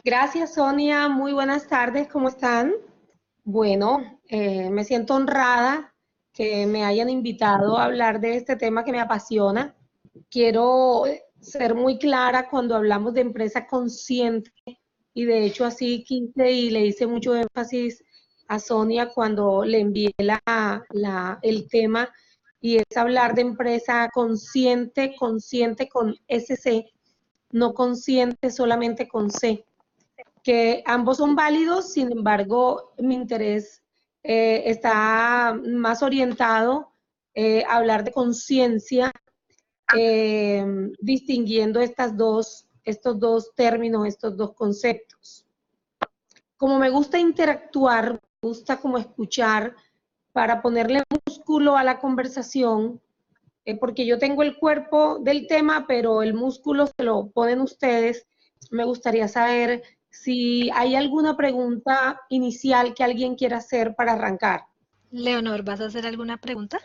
Gracias, Sonia. Muy buenas tardes. ¿Cómo están? Bueno, me siento honrada que me hayan invitado a hablar de este tema que me apasiona. Quiero ser muy clara cuando hablamos de empresa consciente y de hecho así quise y le hice mucho énfasis a Sonia cuando le envié el tema y es hablar de empresa consciente, consciente con SC, no consciente solamente con C, que ambos son válidos. Sin embargo, mi interés está más orientado a hablar de conciencia, distinguiendo estos dos términos, estos dos conceptos. Como me gusta interactuar, me gusta como escuchar para ponerle músculo a la conversación, porque yo tengo el cuerpo del tema, pero el músculo se lo ponen ustedes. Me gustaría saber si hay alguna pregunta inicial que alguien quiera hacer para arrancar. Leonor, ¿vas a hacer alguna pregunta?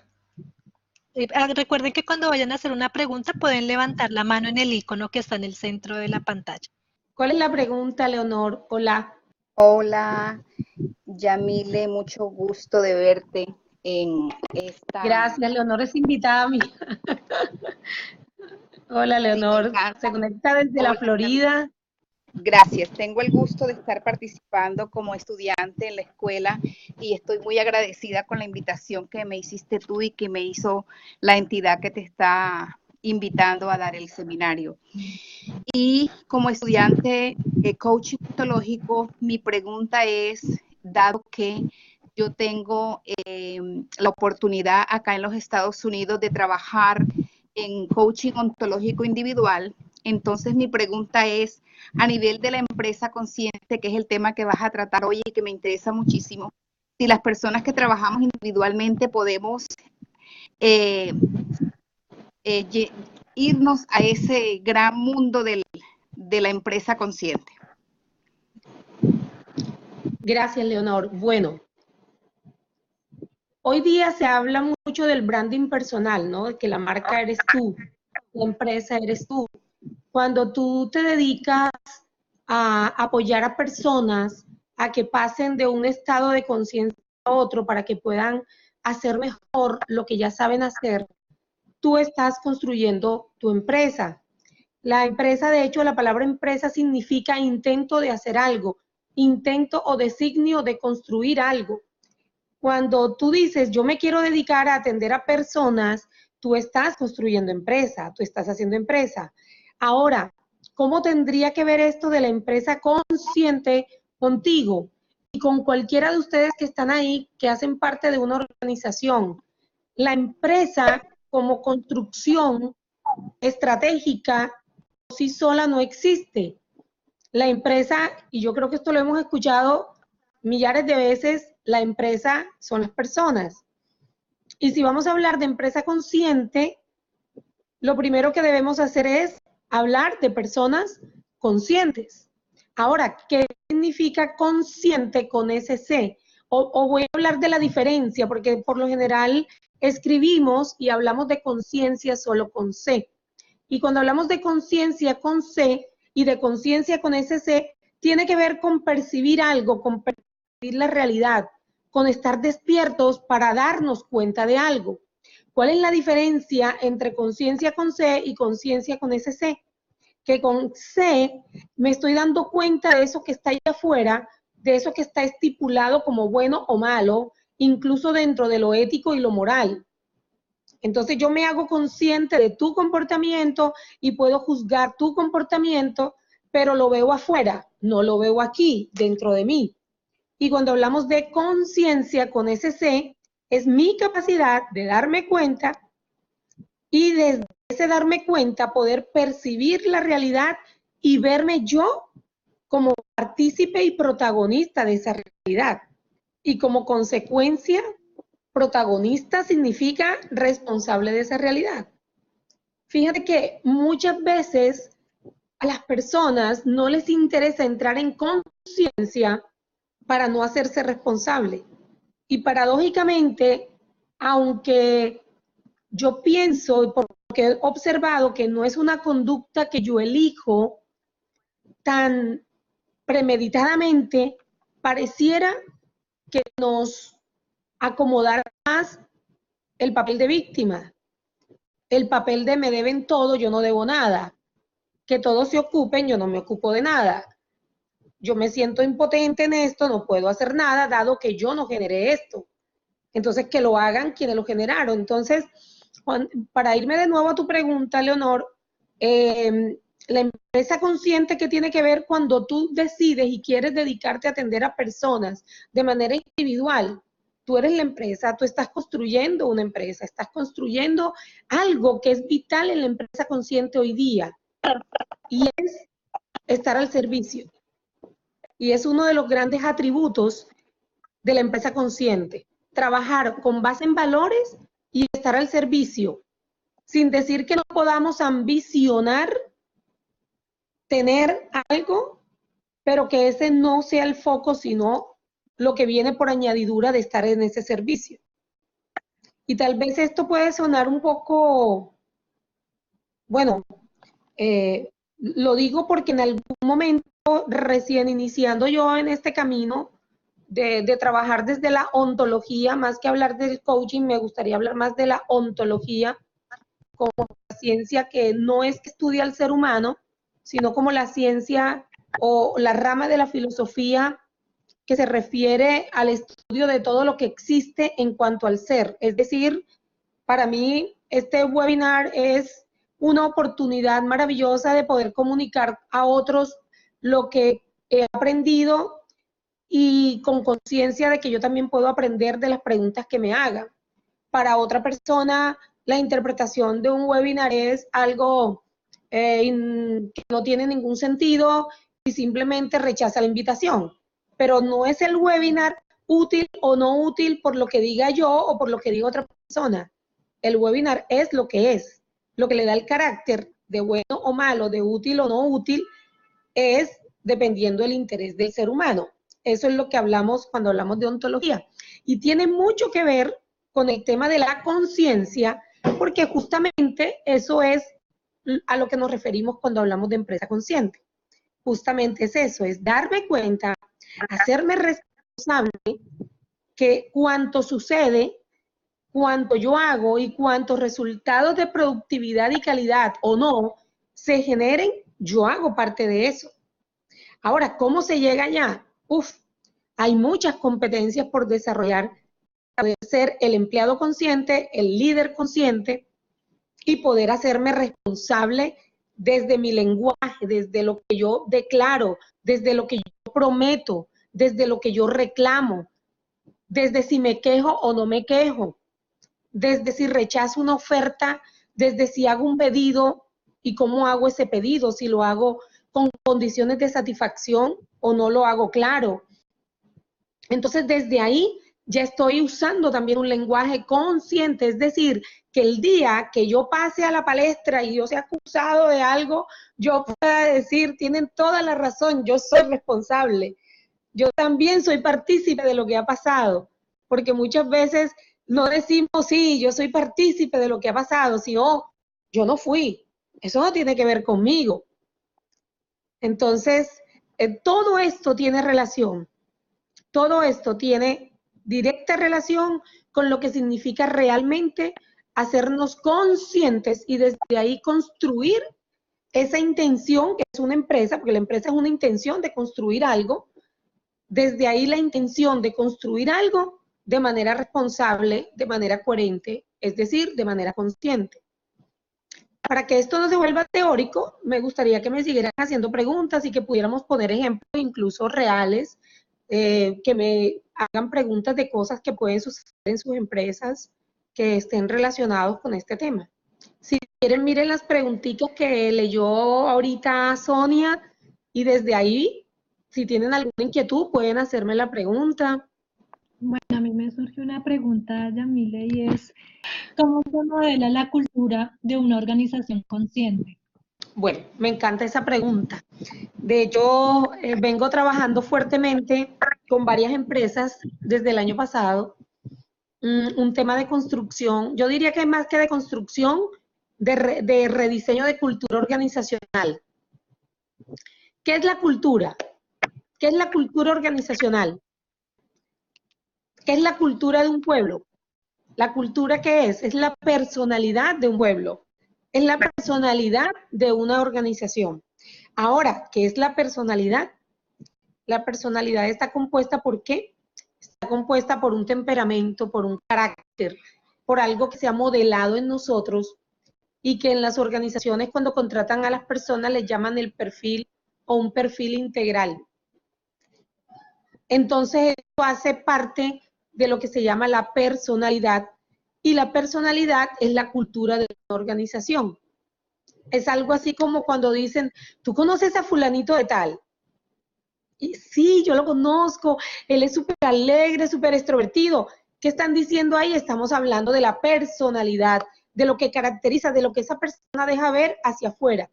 Recuerden que cuando vayan a hacer una pregunta pueden levantar la mano en el icono que está en el centro de la pantalla. ¿Cuál es la pregunta, Leonor? Hola. Hola, Yamile, mucho gusto de verte en esta. Gracias, Leonor es invitada a mí. Hola, Sí, me Leonor. Se encanta. conecta desde la Hola, Yamile. Florida. Gracias. Tengo el gusto de estar participando como estudiante en la escuela y estoy muy agradecida con la invitación que me hiciste tú y que me hizo la entidad que te está invitando a dar el seminario. Y como estudiante de coaching ontológico, mi pregunta es, dado que yo tengo la oportunidad acá en los Estados Unidos de trabajar en coaching ontológico individual, entonces mi pregunta es, a nivel de la empresa consciente, que es el tema que vas a tratar hoy y que me interesa muchísimo, si las personas que trabajamos individualmente podemos eh, irnos a ese gran mundo de la empresa consciente. Gracias, Leonor. Bueno, hoy día se habla mucho del branding personal, ¿no? De que la marca eres tú, la empresa eres tú. Cuando tú te dedicas a apoyar a personas a que pasen de un estado de conciencia a otro para que puedan hacer mejor lo que ya saben hacer, tú estás construyendo tu empresa. La empresa, de hecho, la palabra empresa significa intento de hacer algo, intento o designio de construir algo. Cuando tú dices, yo me quiero dedicar a atender a personas, tú estás construyendo empresa, tú estás haciendo empresa. Ahora, ¿cómo tendría que ver esto de la empresa consciente contigo y con cualquiera de ustedes que están ahí, que hacen parte de una organización? La empresa como construcción estratégica por sí sola no existe. La empresa, y yo creo que esto lo hemos escuchado millares de veces, la empresa son las personas. Y si vamos a hablar de empresa consciente, lo primero que debemos hacer es hablar de personas conscientes. Ahora, ¿qué significa consciente con ese C? O voy a hablar de la diferencia, porque por lo general escribimos y hablamos de conciencia solo con C. Y cuando hablamos de conciencia con C y de conciencia con SC, tiene que ver con percibir algo, con percibir la realidad, con estar despiertos para darnos cuenta de algo. ¿Cuál es la diferencia entre conciencia con C y conciencia con SC? Que con C me estoy dando cuenta de eso que está allá afuera, de eso que está estipulado como bueno o malo, incluso dentro de lo ético y lo moral. Entonces yo me hago consciente de tu comportamiento y puedo juzgar tu comportamiento, pero lo veo afuera, no lo veo aquí, dentro de mí. Y cuando hablamos de conciencia con ese C, es mi capacidad de darme cuenta y desde ese darme cuenta poder percibir la realidad y verme yo como partícipe y protagonista de esa realidad. Y como consecuencia, protagonista significa responsable de esa realidad. Fíjate que muchas veces a las personas no les interesa entrar en conciencia para no hacerse responsable. Y paradójicamente, aunque yo pienso, porque he observado que no es una conducta que yo elijo tan premeditadamente pareciera que nos acomodara más el papel de víctima, el papel de me deben todo, yo no debo nada, que todos se ocupen, yo no me ocupo de nada. Yo me siento impotente en esto, no puedo hacer nada, dado que yo no generé esto. Entonces, que lo hagan quienes lo generaron. Entonces, Juan, para irme de nuevo a tu pregunta, Leonor, la empresa consciente, que tiene que ver cuando tú decides y quieres dedicarte a atender a personas de manera individual. Tú eres la empresa, tú estás construyendo una empresa, estás construyendo algo que es vital en la empresa consciente hoy día, y es estar al servicio. Y es uno de los grandes atributos de la empresa consciente, trabajar con base en valores y estar al servicio, sin decir que no podamos ambicionar tener algo, pero que ese no sea el foco, sino lo que viene por añadidura de estar en ese servicio. Y tal vez esto puede sonar un poco, bueno, lo digo porque en algún momento, recién iniciando yo en este camino de trabajar desde la ontología, más que hablar del coaching, me gustaría hablar más de la ontología, como la ciencia que no es que estudia al ser humano, sino como la ciencia o la rama de la filosofía que se refiere al estudio de todo lo que existe en cuanto al ser. Es decir, para mí este webinar es una oportunidad maravillosa de poder comunicar a otros lo que he aprendido, y con conciencia de que yo también puedo aprender de las preguntas que me hagan. Para otra persona, la interpretación de un webinar es algo que no tiene ningún sentido y simplemente rechaza la invitación. Pero no es el webinar útil o no útil por lo que diga yo o por lo que diga otra persona. El webinar es, lo que le da el carácter de bueno o malo, de útil o no útil, es dependiendo del interés del ser humano. Eso es lo que hablamos cuando hablamos de ontología. Y tiene mucho que ver con el tema de la conciencia, porque justamente eso es a lo que nos referimos cuando hablamos de empresa consciente. Justamente es eso, es darme cuenta, hacerme responsable que cuanto sucede, cuanto yo hago y cuántos resultados de productividad y calidad o no se generen, yo hago parte de eso. Ahora, ¿cómo se llega allá? Hay muchas competencias por desarrollar para poder ser el empleado consciente, el líder consciente, y poder hacerme responsable desde mi lenguaje, desde lo que yo declaro, desde lo que yo prometo, desde lo que yo reclamo, desde si me quejo o no me quejo, desde si rechazo una oferta, desde si hago un pedido y cómo hago ese pedido, si lo hago con condiciones de satisfacción o no lo hago claro. Entonces, desde ahí ya estoy usando también un lenguaje consciente, es decir, que el día que yo pase a la palestra y yo sea acusado de algo, yo pueda decir, tienen toda la razón, yo soy responsable. Yo también soy partícipe de lo que ha pasado, porque muchas veces no decimos, sí, yo soy partícipe de lo que ha pasado, sino, yo no fui, eso no tiene que ver conmigo. Entonces, todo esto tiene relación, todo esto tiene directa relación con lo que significa realmente hacernos conscientes y desde ahí construir esa intención que es una empresa, porque la empresa es una intención de construir algo, desde ahí la intención de construir algo de manera responsable, de manera coherente, es decir, de manera consciente. Para que esto no se vuelva teórico, me gustaría que me siguieran haciendo preguntas y que pudiéramos poner ejemplos incluso reales, que me hagan preguntas de cosas que pueden suceder en sus empresas que estén relacionados con este tema. Si quieren, miren las preguntitas que leyó ahorita Sonia, y desde ahí, si tienen alguna inquietud, pueden hacerme la pregunta. Bueno, a mí me surge una pregunta, Yamile, y es, ¿cómo se modela la cultura de una organización consciente? Bueno, me encanta esa pregunta. De hecho, vengo trabajando fuertemente con varias empresas desde el año pasado, un tema de construcción, yo diría que más que de construcción, de rediseño de cultura organizacional. ¿Qué es la cultura? ¿Qué es la cultura organizacional? ¿Qué es la cultura de un pueblo? ¿La cultura qué es? Es la personalidad de un pueblo. Es la personalidad de una organización. Ahora, ¿qué es la personalidad? La personalidad está compuesta ¿por qué? Está compuesta por un temperamento, por un carácter, por algo que se ha modelado en nosotros y que en las organizaciones cuando contratan a las personas les llaman el perfil o un perfil integral. Entonces, esto hace parte de lo que se llama la personalidad y la personalidad es la cultura de una organización. Es algo así como cuando dicen, ¿tú conoces a fulanito de tal? Y sí, yo lo conozco, él es súper alegre, súper extrovertido. ¿Qué están diciendo ahí? Estamos hablando de la personalidad, de lo que caracteriza, de lo que esa persona deja ver hacia afuera.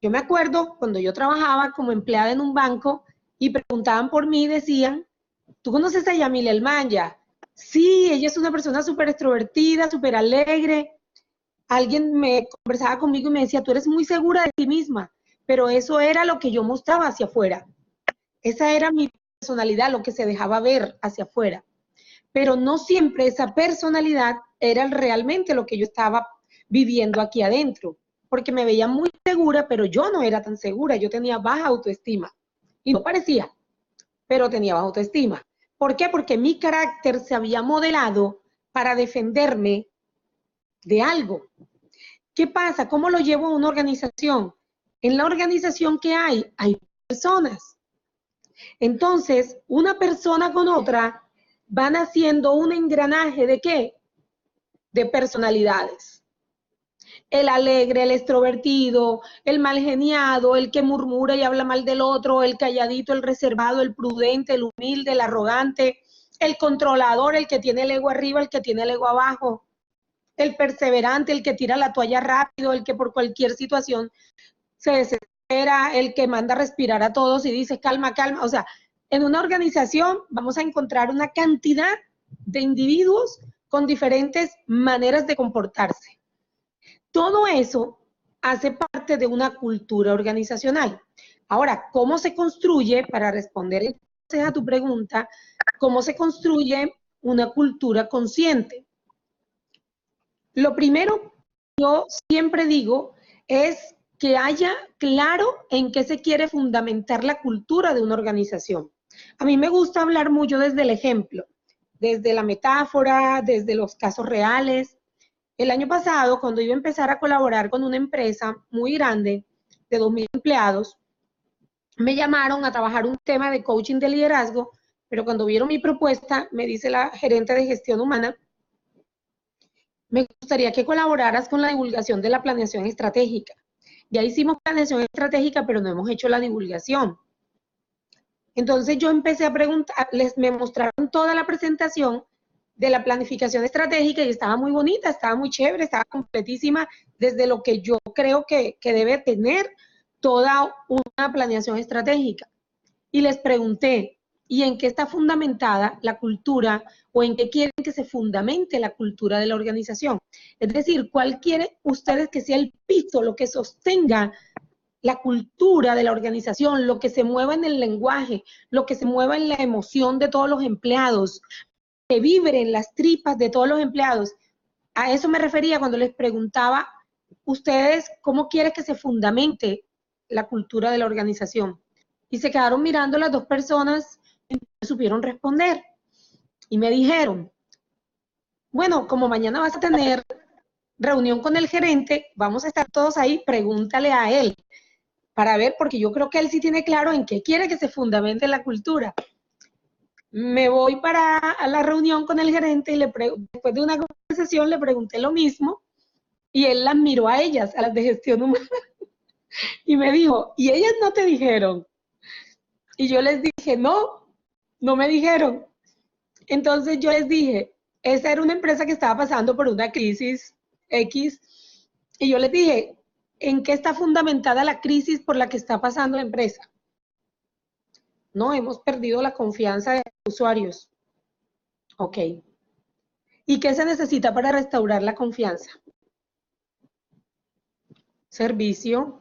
Yo me acuerdo cuando yo trabajaba como empleada en un banco y preguntaban por mí y decían, ¿tú conoces a Yamile Almanya? Sí, ella es una persona súper extrovertida, súper alegre. Alguien me conversaba conmigo y me decía, tú eres muy segura de ti misma, pero eso era lo que yo mostraba hacia afuera. Esa era mi personalidad, lo que se dejaba ver hacia afuera. Pero no siempre esa personalidad era realmente lo que yo estaba viviendo aquí adentro, porque me veía muy segura, pero yo no era tan segura, yo tenía baja autoestima. Y no parecía, pero tenía baja autoestima. ¿Por qué? Porque mi carácter se había modelado para defenderme de algo. ¿Qué pasa? ¿Cómo lo llevo a una organización? En la organización que hay personas. Entonces, una persona con otra van haciendo un engranaje ¿de qué? De personalidades. El alegre, el extrovertido, el malgeniado, el que murmura y habla mal del otro, el calladito, el reservado, el prudente, el humilde, el arrogante, el controlador, el que tiene el ego arriba, el que tiene el ego abajo, el perseverante, el que tira la toalla rápido, el que por cualquier situación se desespera, el que manda a respirar a todos y dice calma, calma. O sea, en una organización vamos a encontrar una cantidad de individuos con diferentes maneras de comportarse. Todo eso hace parte de una cultura organizacional. Ahora, ¿cómo se construye, para responder entonces a tu pregunta, cómo se construye una cultura consciente? Lo primero, yo siempre digo, es que haya claro en qué se quiere fundamentar la cultura de una organización. A mí me gusta hablar mucho desde el ejemplo, desde la metáfora, desde los casos reales. El año pasado, cuando iba a empezar a colaborar con una empresa muy grande, de 2.000 empleados, me llamaron a trabajar un tema de coaching de liderazgo, pero cuando vieron mi propuesta, me dice la gerente de gestión humana, me gustaría que colaboraras con la divulgación de la planeación estratégica. Ya hicimos planeación estratégica, pero no hemos hecho la divulgación. Entonces yo empecé a preguntar, me mostraron toda la presentación de la planificación estratégica y estaba muy bonita, estaba muy chévere, estaba completísima desde lo que yo creo que debe tener toda una planeación estratégica. Y les pregunté, ¿y en qué está fundamentada la cultura o en qué quieren que se fundamente la cultura de la organización? Es decir, ¿cuál quieren ustedes que sea el piso, lo que sostenga la cultura de la organización, lo que se mueva en el lenguaje, lo que se mueva en la emoción de todos los empleados, que vibren las tripas de todos los empleados? A eso me refería cuando les preguntaba, ustedes, ¿cómo quieren que se fundamente la cultura de la organización? Y se quedaron mirando las dos personas y no supieron responder. Y me dijeron, bueno, como mañana vas a tener reunión con el gerente, vamos a estar todos ahí, pregúntale a él para ver, porque yo creo que él sí tiene claro en qué quiere que se fundamente la cultura. Me voy para la reunión con el gerente y después de una conversación le pregunté lo mismo y él las miró a ellas, a las de gestión humana, y me dijo, ¿y ellas no te dijeron? Y yo les dije, no, no me dijeron. Entonces yo les dije, esa era una empresa que estaba pasando por una crisis X, y yo les dije, ¿en qué está fundamentada la crisis por la que está pasando la empresa? No, hemos perdido la confianza de los usuarios. Ok. ¿Y qué se necesita para restaurar la confianza? Servicio.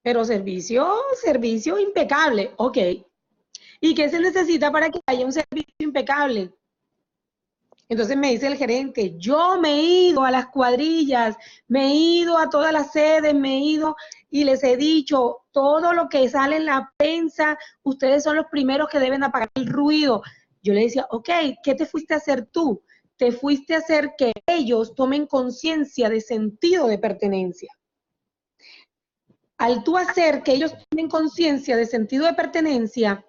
pero servicio impecable. Ok. ¿Y qué se necesita para que haya un servicio impecable? Entonces me dice el gerente, yo me he ido a las cuadrillas, me he ido a todas las sedes, me he ido y les he dicho, todo lo que sale en la prensa, ustedes son los primeros que deben apagar el ruido. Yo le decía, ok, ¿qué te fuiste a hacer tú? Te fuiste a hacer que ellos tomen conciencia de sentido de pertenencia. Al tú hacer que ellos tomen conciencia de sentido de pertenencia,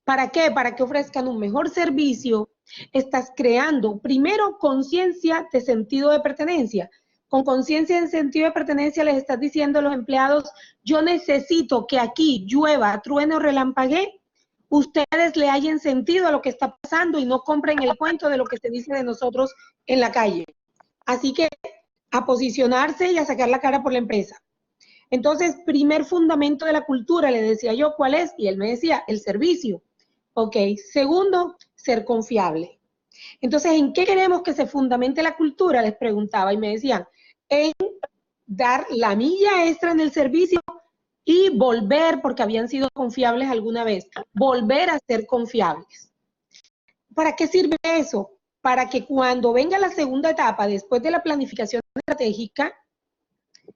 ¿para qué? Para que ofrezcan un mejor servicio. Estás creando primero conciencia de sentido de pertenencia. Con conciencia de sentido de pertenencia les estás diciendo a los empleados, yo necesito que aquí llueva, truene o relampaguee, ustedes le hayan sentido a lo que está pasando y no compren el cuento de lo que se dice de nosotros en la calle. Así que a posicionarse y a sacar la cara por la empresa. Entonces, primer fundamento de la cultura, le decía yo, ¿cuál es? Y él me decía, el servicio. Ok, segundo, ser confiable. Entonces, ¿en qué queremos que se fundamente la cultura? Les preguntaba y me decían, en dar la milla extra en el servicio y volver, porque habían sido confiables alguna vez, volver a ser confiables. ¿Para qué sirve eso? Para que cuando venga la segunda etapa, después de la planificación estratégica,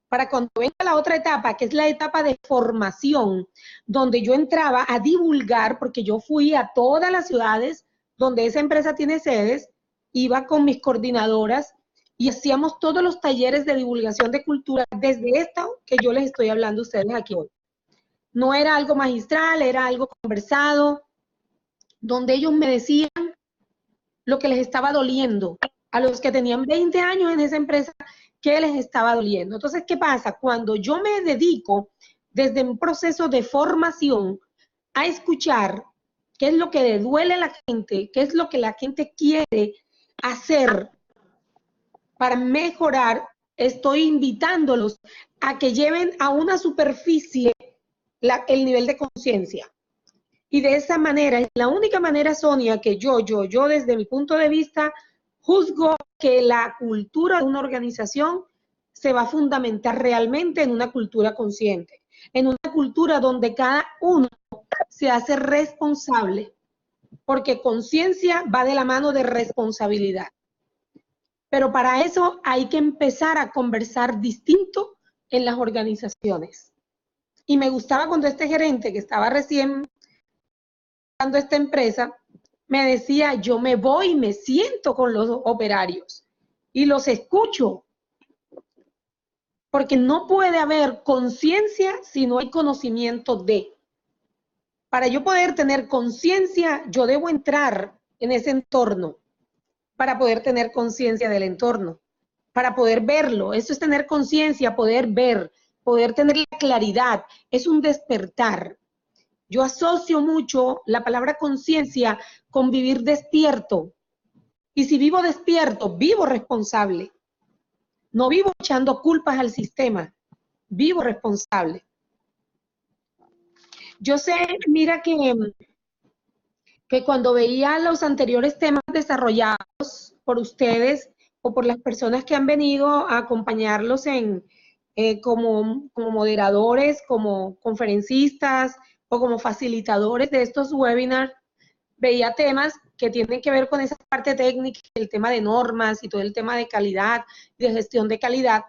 para cuando venga la otra etapa, que es la etapa de formación, donde yo entraba a divulgar, porque yo fui a todas las ciudades donde esa empresa tiene sedes, iba con mis coordinadoras y hacíamos todos los talleres de divulgación de cultura desde esta que yo les estoy hablando a ustedes aquí hoy. No era algo magistral, era algo conversado, donde ellos me decían lo que les estaba doliendo. A los que tenían 20 años en esa empresa, ¿qué les estaba doliendo? Entonces, ¿qué pasa? Cuando yo me dedico desde un proceso de formación a escuchar qué es lo que le duele a la gente, qué es lo que la gente quiere hacer para mejorar, estoy invitándolos a que lleven a una superficie el nivel de conciencia. Y de esa manera, es la única manera, Sonia, que yo desde mi punto de vista, juzgo que la cultura de una organización se va a fundamentar realmente en una cultura consciente, en una cultura donde cada uno se hace responsable, porque conciencia va de la mano de responsabilidad. Pero para eso hay que empezar a conversar distinto en las organizaciones. Y me gustaba cuando este gerente que estaba recién dando esta empresa, me decía, yo me voy y me siento con los operarios y los escucho, porque no puede haber conciencia si no hay conocimiento de. Para yo poder tener conciencia, yo debo entrar en ese entorno para poder tener conciencia del entorno, para poder verlo. Eso es tener conciencia, poder ver, poder tener la claridad, es un despertar. Yo asocio mucho la palabra conciencia con vivir despierto. Y si vivo despierto, vivo responsable. No vivo echando culpas al sistema, vivo responsable. Yo sé, mira que cuando veía los anteriores temas desarrollados por ustedes o por las personas que han venido a acompañarlos como moderadores, como conferencistas o como facilitadores de estos webinars, veía temas que tienen que ver con esa parte técnica, el tema de normas y todo el tema de calidad y de gestión de calidad.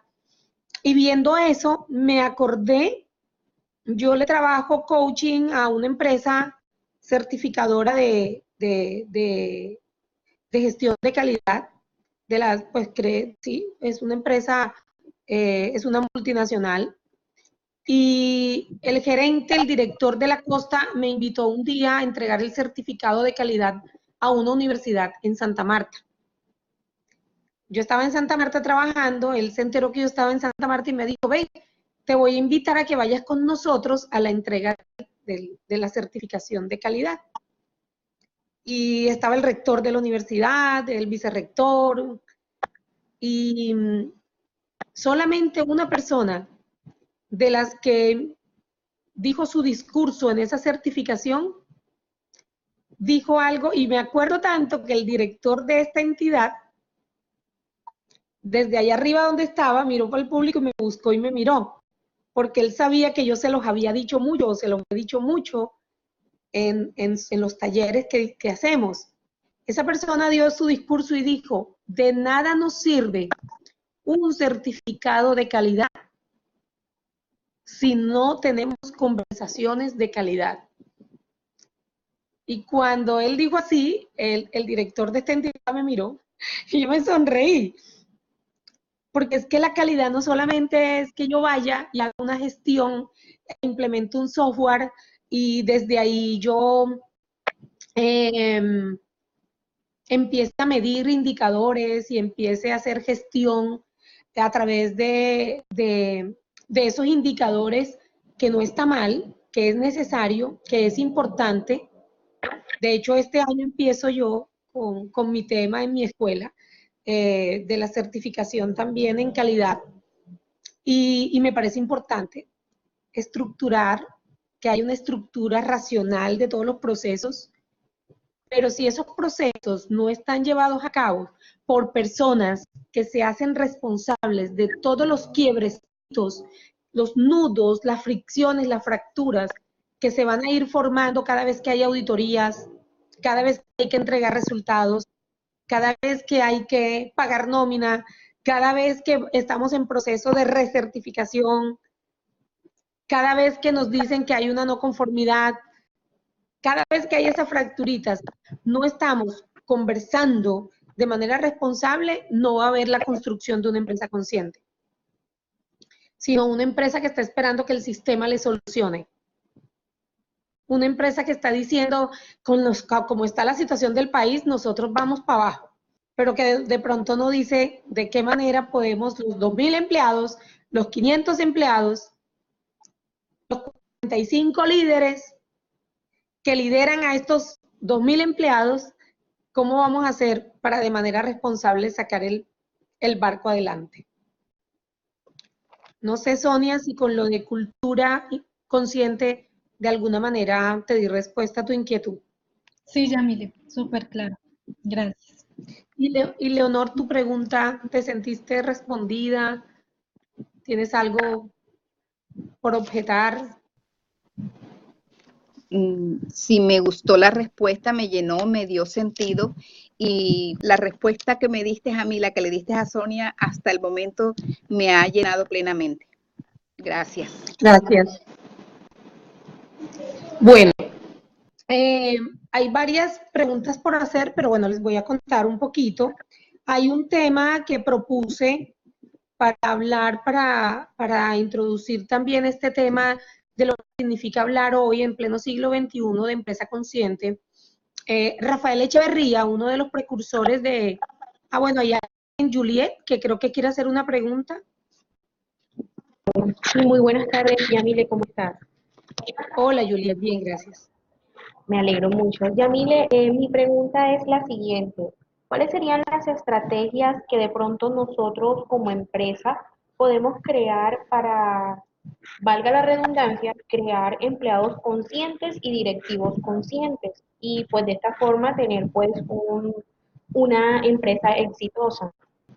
Y viendo eso, me acordé, yo le trabajo coaching a una empresa certificadora de gestión de calidad, sí, es una empresa, es una multinacional. Y el gerente, el director de la costa, me invitó un día a entregar el certificado de calidad a una universidad en Santa Marta. Yo estaba en Santa Marta trabajando, él se enteró que yo estaba en Santa Marta y me dijo, ven, te voy a invitar a que vayas con nosotros a la entrega de la certificación de calidad. Y estaba el rector de la universidad, el vicerrector, y solamente una persona de las que dijo su discurso en esa certificación, dijo algo, y me acuerdo tanto que el director de esta entidad, desde allá arriba donde estaba, miró para el público y me buscó y me miró. porque él sabía que yo se los había dicho mucho, o se los he dicho mucho en los talleres que hacemos. Esa persona dio su discurso y dijo, de nada nos sirve un certificado de calidad si no tenemos conversaciones de calidad. Y cuando él dijo así, el director de esta entidad me miró y yo me sonreí. Porque es que la calidad no solamente es que yo vaya y haga una gestión, implemento un software y desde ahí yo empiece a medir indicadores y empiece a hacer gestión a través de esos indicadores, que no está mal, que es necesario, que es importante. De hecho, este año empiezo yo con mi tema en mi escuela, de la certificación también en calidad. Y me parece importante estructurar, que haya una estructura racional de todos los procesos, pero si esos procesos no están llevados a cabo por personas que se hacen responsables de todos los quiebrecitos, los nudos, las fricciones, las fracturas que se van a ir formando cada vez que hay auditorías, cada vez que hay que entregar resultados, cada vez que hay que pagar nómina, cada vez que estamos en proceso de recertificación, cada vez que nos dicen que hay una no conformidad, cada vez que hay esas fracturitas, no estamos conversando de manera responsable, no va a haber la construcción de una empresa consciente, sino una empresa que está esperando que el sistema le solucione. Una empresa que está diciendo, como está la situación del país, nosotros vamos para abajo, pero que de pronto no dice de qué manera podemos, los 2.000 empleados, los 500 empleados, los 45 líderes que lideran a estos 2.000 empleados, ¿cómo vamos a hacer para de manera responsable sacar el barco adelante? No sé, Sonia, si con lo de cultura consciente de alguna manera te di respuesta a tu inquietud. Sí, Yamile, súper claro. Gracias. Y Leonor, tu pregunta, ¿te sentiste respondida? ¿Tienes algo por objetar? Sí, me gustó la respuesta, me llenó, me dio sentido, y la respuesta que me diste a mí, la que le diste a Sonia, hasta el momento me ha llenado plenamente. Gracias. Gracias. Bueno, hay varias preguntas por hacer, pero bueno, les voy a contar un poquito. Hay un tema que propuse para hablar, para introducir también este tema de lo que significa hablar hoy en pleno siglo XXI de empresa consciente. Rafael Echeverría, uno de los precursores de... bueno, allá en Juliet, que creo que quiere hacer una pregunta. Sí, muy buenas tardes, Yamile, ¿cómo estás? Hola, Juliet, bien, gracias. Me alegro mucho. Yamile, mi pregunta es la siguiente. ¿Cuáles serían las estrategias que de pronto nosotros como empresa podemos crear para, valga la redundancia, crear empleados conscientes y directivos conscientes? Y pues de esta forma tener pues una empresa exitosa.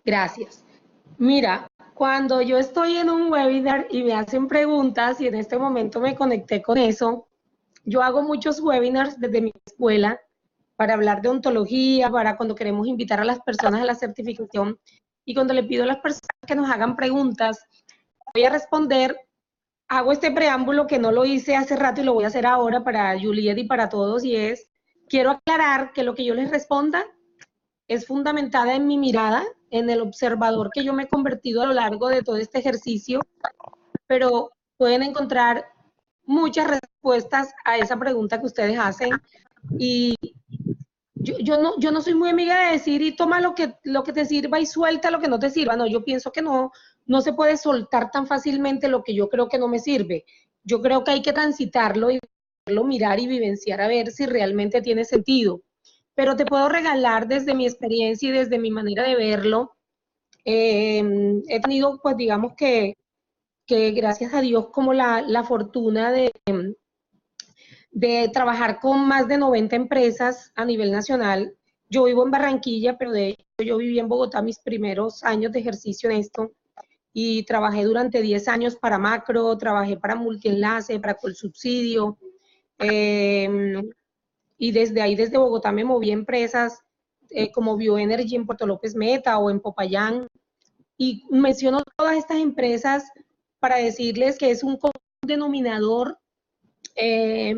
Gracias. Mira, cuando yo estoy en un webinar y me hacen preguntas, y en este momento me conecté con eso, yo hago muchos webinars desde mi escuela para hablar de ontología, para cuando queremos invitar a las personas a la certificación, y cuando le pido a las personas que nos hagan preguntas, voy a responder, hago este preámbulo que no lo hice hace rato y lo voy a hacer ahora para Juliet y para todos, y es, quiero aclarar que lo que yo les responda es fundamentada en mi mirada, en el observador que yo me he convertido a lo largo de todo este ejercicio, pero pueden encontrar muchas respuestas a esa pregunta que ustedes hacen, y yo no soy muy amiga de decir y toma lo que te sirva y suelta lo que no te sirva. No, yo pienso que no se puede soltar tan fácilmente lo que yo creo que no me sirve. Yo creo que hay que transitarlo y mirar y vivenciar a ver si realmente tiene sentido. Pero te puedo regalar desde mi experiencia y desde mi manera de verlo. He tenido, pues digamos que gracias a Dios, como la fortuna de trabajar con más de 90 empresas a nivel nacional. Yo vivo en Barranquilla, pero de hecho yo viví en Bogotá mis primeros años de ejercicio en esto. y trabajé durante 10 años para Macro, trabajé para Multienlace, para Colsubsidio, y desde ahí, desde Bogotá, me moví a empresas como Bioenergy en Puerto López Meta o en Popayán, y menciono todas estas empresas para decirles que es un denominador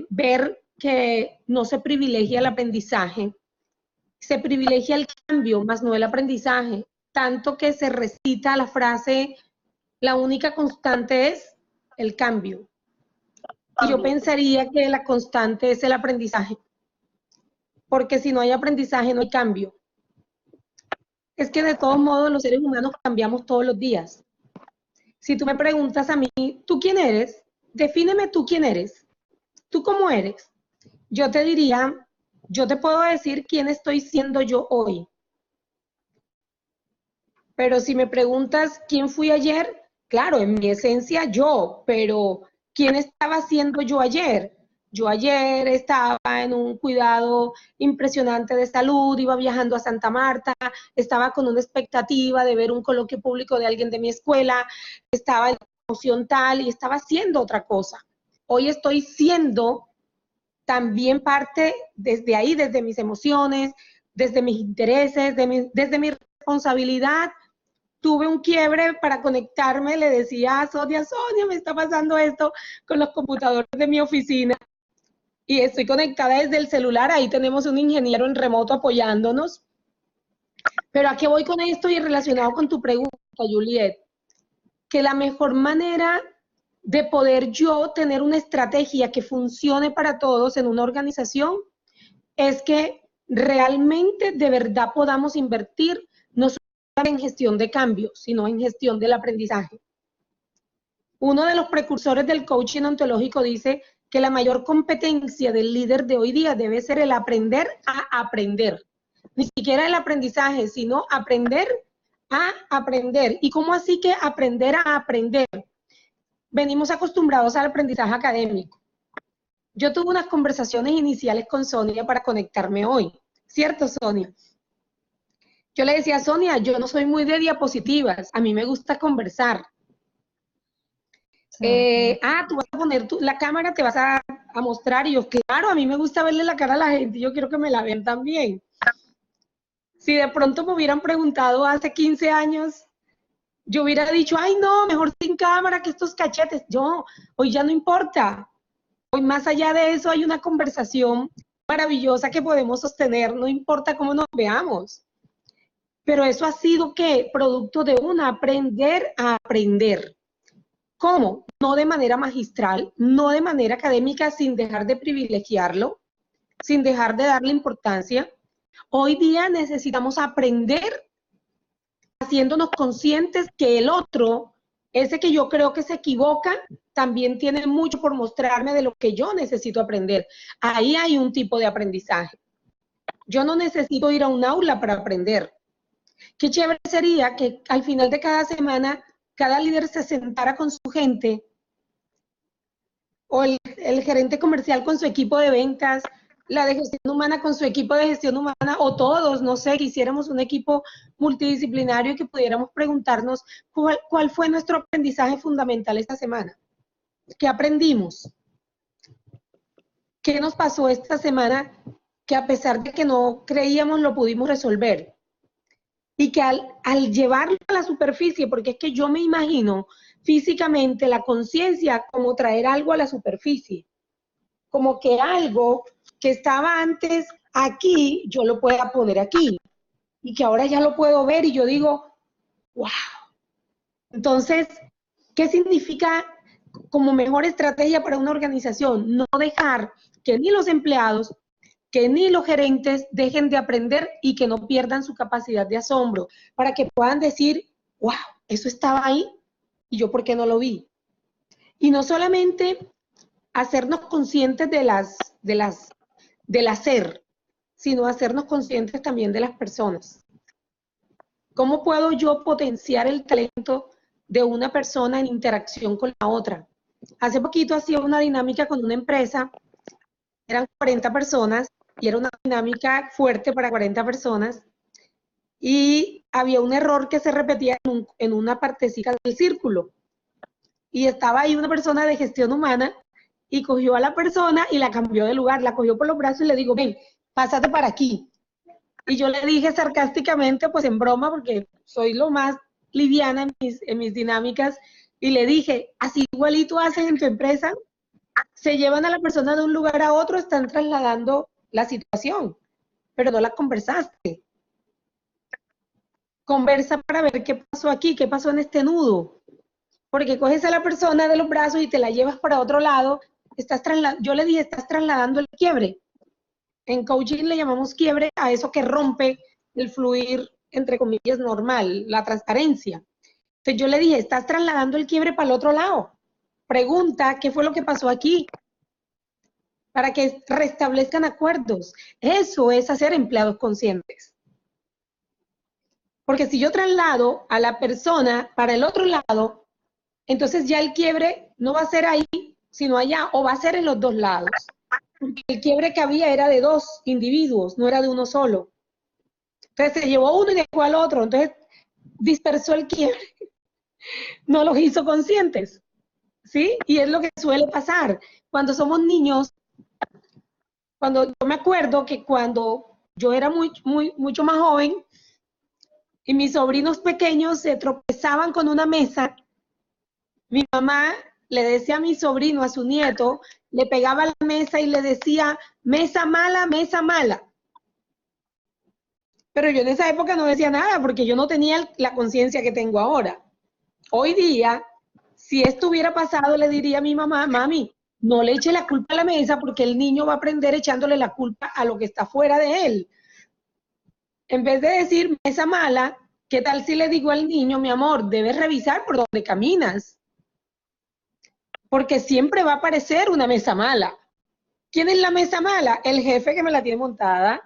ver que no se privilegia el aprendizaje, se privilegia el cambio, más no el aprendizaje, tanto que se recita la frase, la única constante es el cambio. Y yo pensaría que la constante es el aprendizaje, porque si no hay aprendizaje no hay cambio. Es que de todos modos los seres humanos cambiamos todos los días. Si tú me preguntas a mí, ¿tú quién eres? Defíneme tú quién eres. ¿Tú cómo eres? Yo te diría, yo te puedo decir quién estoy siendo yo hoy. Pero si me preguntas quién fui ayer, claro, en mi esencia yo, pero ¿quién estaba siendo yo ayer? Yo ayer estaba en un cuidado impresionante de salud, iba viajando a Santa Marta, estaba con una expectativa de ver un coloquio público de alguien de mi escuela, estaba en emoción tal y estaba haciendo otra cosa. Hoy estoy siendo también parte desde ahí, desde mis emociones, desde mis intereses, desde mi responsabilidad. Tuve un quiebre para conectarme, le decía a Sonia, me está pasando esto con los computadores de mi oficina y estoy conectada desde el celular, ahí tenemos un ingeniero en remoto apoyándonos. Pero ¿a qué voy con esto y relacionado con tu pregunta, Juliet? Que la mejor manera de poder yo tener una estrategia que funcione para todos en una organización es que realmente de verdad podamos invertir no solo en gestión de cambio, sino en gestión del aprendizaje. Uno de los precursores del coaching ontológico dice que la mayor competencia del líder de hoy día debe ser el aprender a aprender. Ni siquiera el aprendizaje, sino aprender a aprender. ¿Y cómo así que aprender a aprender? Venimos acostumbrados al aprendizaje académico. Yo tuve unas conversaciones iniciales con Sonia para conectarme hoy, ¿cierto, Sonia? Yo le decía a Sonia, yo no soy muy de diapositivas, a mí me gusta conversar. Tú vas a poner la cámara, te vas a mostrar, y yo, claro, a mí me gusta verle la cara a la gente, yo quiero que me la vean también. Si de pronto me hubieran preguntado hace 15 años, yo hubiera dicho, ay no, mejor sin cámara que estos cachetes. Hoy ya no importa. Hoy más allá de eso hay una conversación maravillosa que podemos sostener, no importa cómo nos veamos. Pero eso ha sido, ¿qué? Producto de aprender a aprender. ¿Cómo? No de manera magistral, no de manera académica, sin dejar de privilegiarlo, sin dejar de darle importancia. Hoy día necesitamos aprender haciéndonos conscientes que el otro, ese que yo creo que se equivoca, también tiene mucho por mostrarme de lo que yo necesito aprender. Ahí hay un tipo de aprendizaje. Yo no necesito ir a un aula para aprender. Qué chévere sería que al final de cada semana cada líder se sentara con su gente, o el gerente comercial con su equipo de ventas, la de gestión humana con su equipo de gestión humana, o todos, no sé, que hiciéramos un equipo multidisciplinario y que pudiéramos preguntarnos cuál fue nuestro aprendizaje fundamental esta semana. ¿Qué aprendimos? ¿Qué nos pasó esta semana que a pesar de que no creíamos lo pudimos resolver? Y que al llevarlo a la superficie, porque es que yo me imagino físicamente la conciencia como traer algo a la superficie, como que algo que estaba antes aquí, yo lo pueda poner aquí, y que ahora ya lo puedo ver y yo digo, wow. Entonces, ¿qué significa como mejor estrategia para una organización? No dejar que ni los empleados, que ni los gerentes dejen de aprender y que no pierdan su capacidad de asombro, para que puedan decir, wow, eso estaba ahí y yo por qué no lo vi. Y no solamente hacernos conscientes del hacer, sino hacernos conscientes también de las personas. ¿Cómo puedo yo potenciar el talento de una persona en interacción con la otra? Hace poquito hacía una dinámica con una empresa, eran 40 personas, y era una dinámica fuerte para 40 personas, y había un error que se repetía en una partecita del círculo. Y estaba ahí una persona de gestión humana y cogió a la persona y la cambió de lugar, la cogió por los brazos y le dijo, ven, pásate para aquí. Y yo le dije sarcásticamente, pues en broma, porque soy lo más liviana en mis dinámicas, y le dije, así igualito haces en tu empresa, se llevan a la persona de un lugar a otro, están trasladando la situación, pero no la conversaste. Conversa para ver qué pasó aquí, qué pasó en este nudo. Porque coges a la persona de los brazos y te la llevas para otro lado, yo le dije, estás trasladando el quiebre. En coaching le llamamos quiebre a eso que rompe el fluir, entre comillas, normal, la transparencia. Entonces yo le dije, estás trasladando el quiebre para el otro lado. Pregunta qué fue lo que pasó aquí para que restablezcan acuerdos. Eso es hacer empleados conscientes. Porque si yo traslado a la persona para el otro lado, entonces ya el quiebre no va a ser ahí, sino allá, o va a ser en los dos lados. Porque el quiebre que había era de dos individuos, no era de uno solo. Entonces se llevó uno y dejó al otro, entonces dispersó el quiebre, no los hizo conscientes, ¿sí? Y es lo que suele pasar. Cuando somos niños, cuando yo me acuerdo que cuando yo era mucho más joven y mis sobrinos pequeños se tropezaban con una mesa, mi mamá le decía a mi sobrino, a su nieto, le pegaba a la mesa y le decía, mesa mala, mesa mala. Pero yo en esa época no decía nada porque yo no tenía la conciencia que tengo ahora. Hoy día, si esto hubiera pasado, le diría a mi mamá, mami, no le eche la culpa a la mesa porque el niño va a aprender echándole la culpa a lo que está fuera de él. En vez de decir mesa mala, ¿qué tal si le digo al niño, mi amor, debes revisar por dónde caminas? Porque siempre va a aparecer una mesa mala. ¿Quién es la mesa mala? El jefe que me la tiene montada,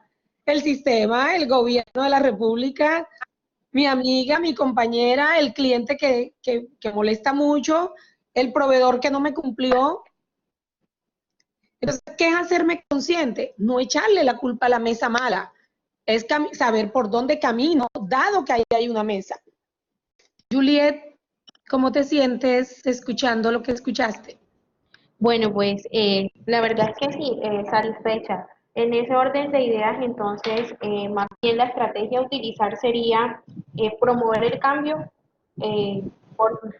el sistema, el gobierno de la república, mi amiga, mi compañera, el cliente que molesta mucho, el proveedor que no me cumplió. Entonces, ¿qué es hacerme consciente? No echarle la culpa a la mesa mala, es saber por dónde camino, dado que ahí hay una mesa. Juliet, ¿cómo te sientes escuchando lo que escuchaste? Bueno, pues la verdad es que sí, satisfecha. En ese orden de ideas, entonces, más bien la estrategia a utilizar sería promover el cambio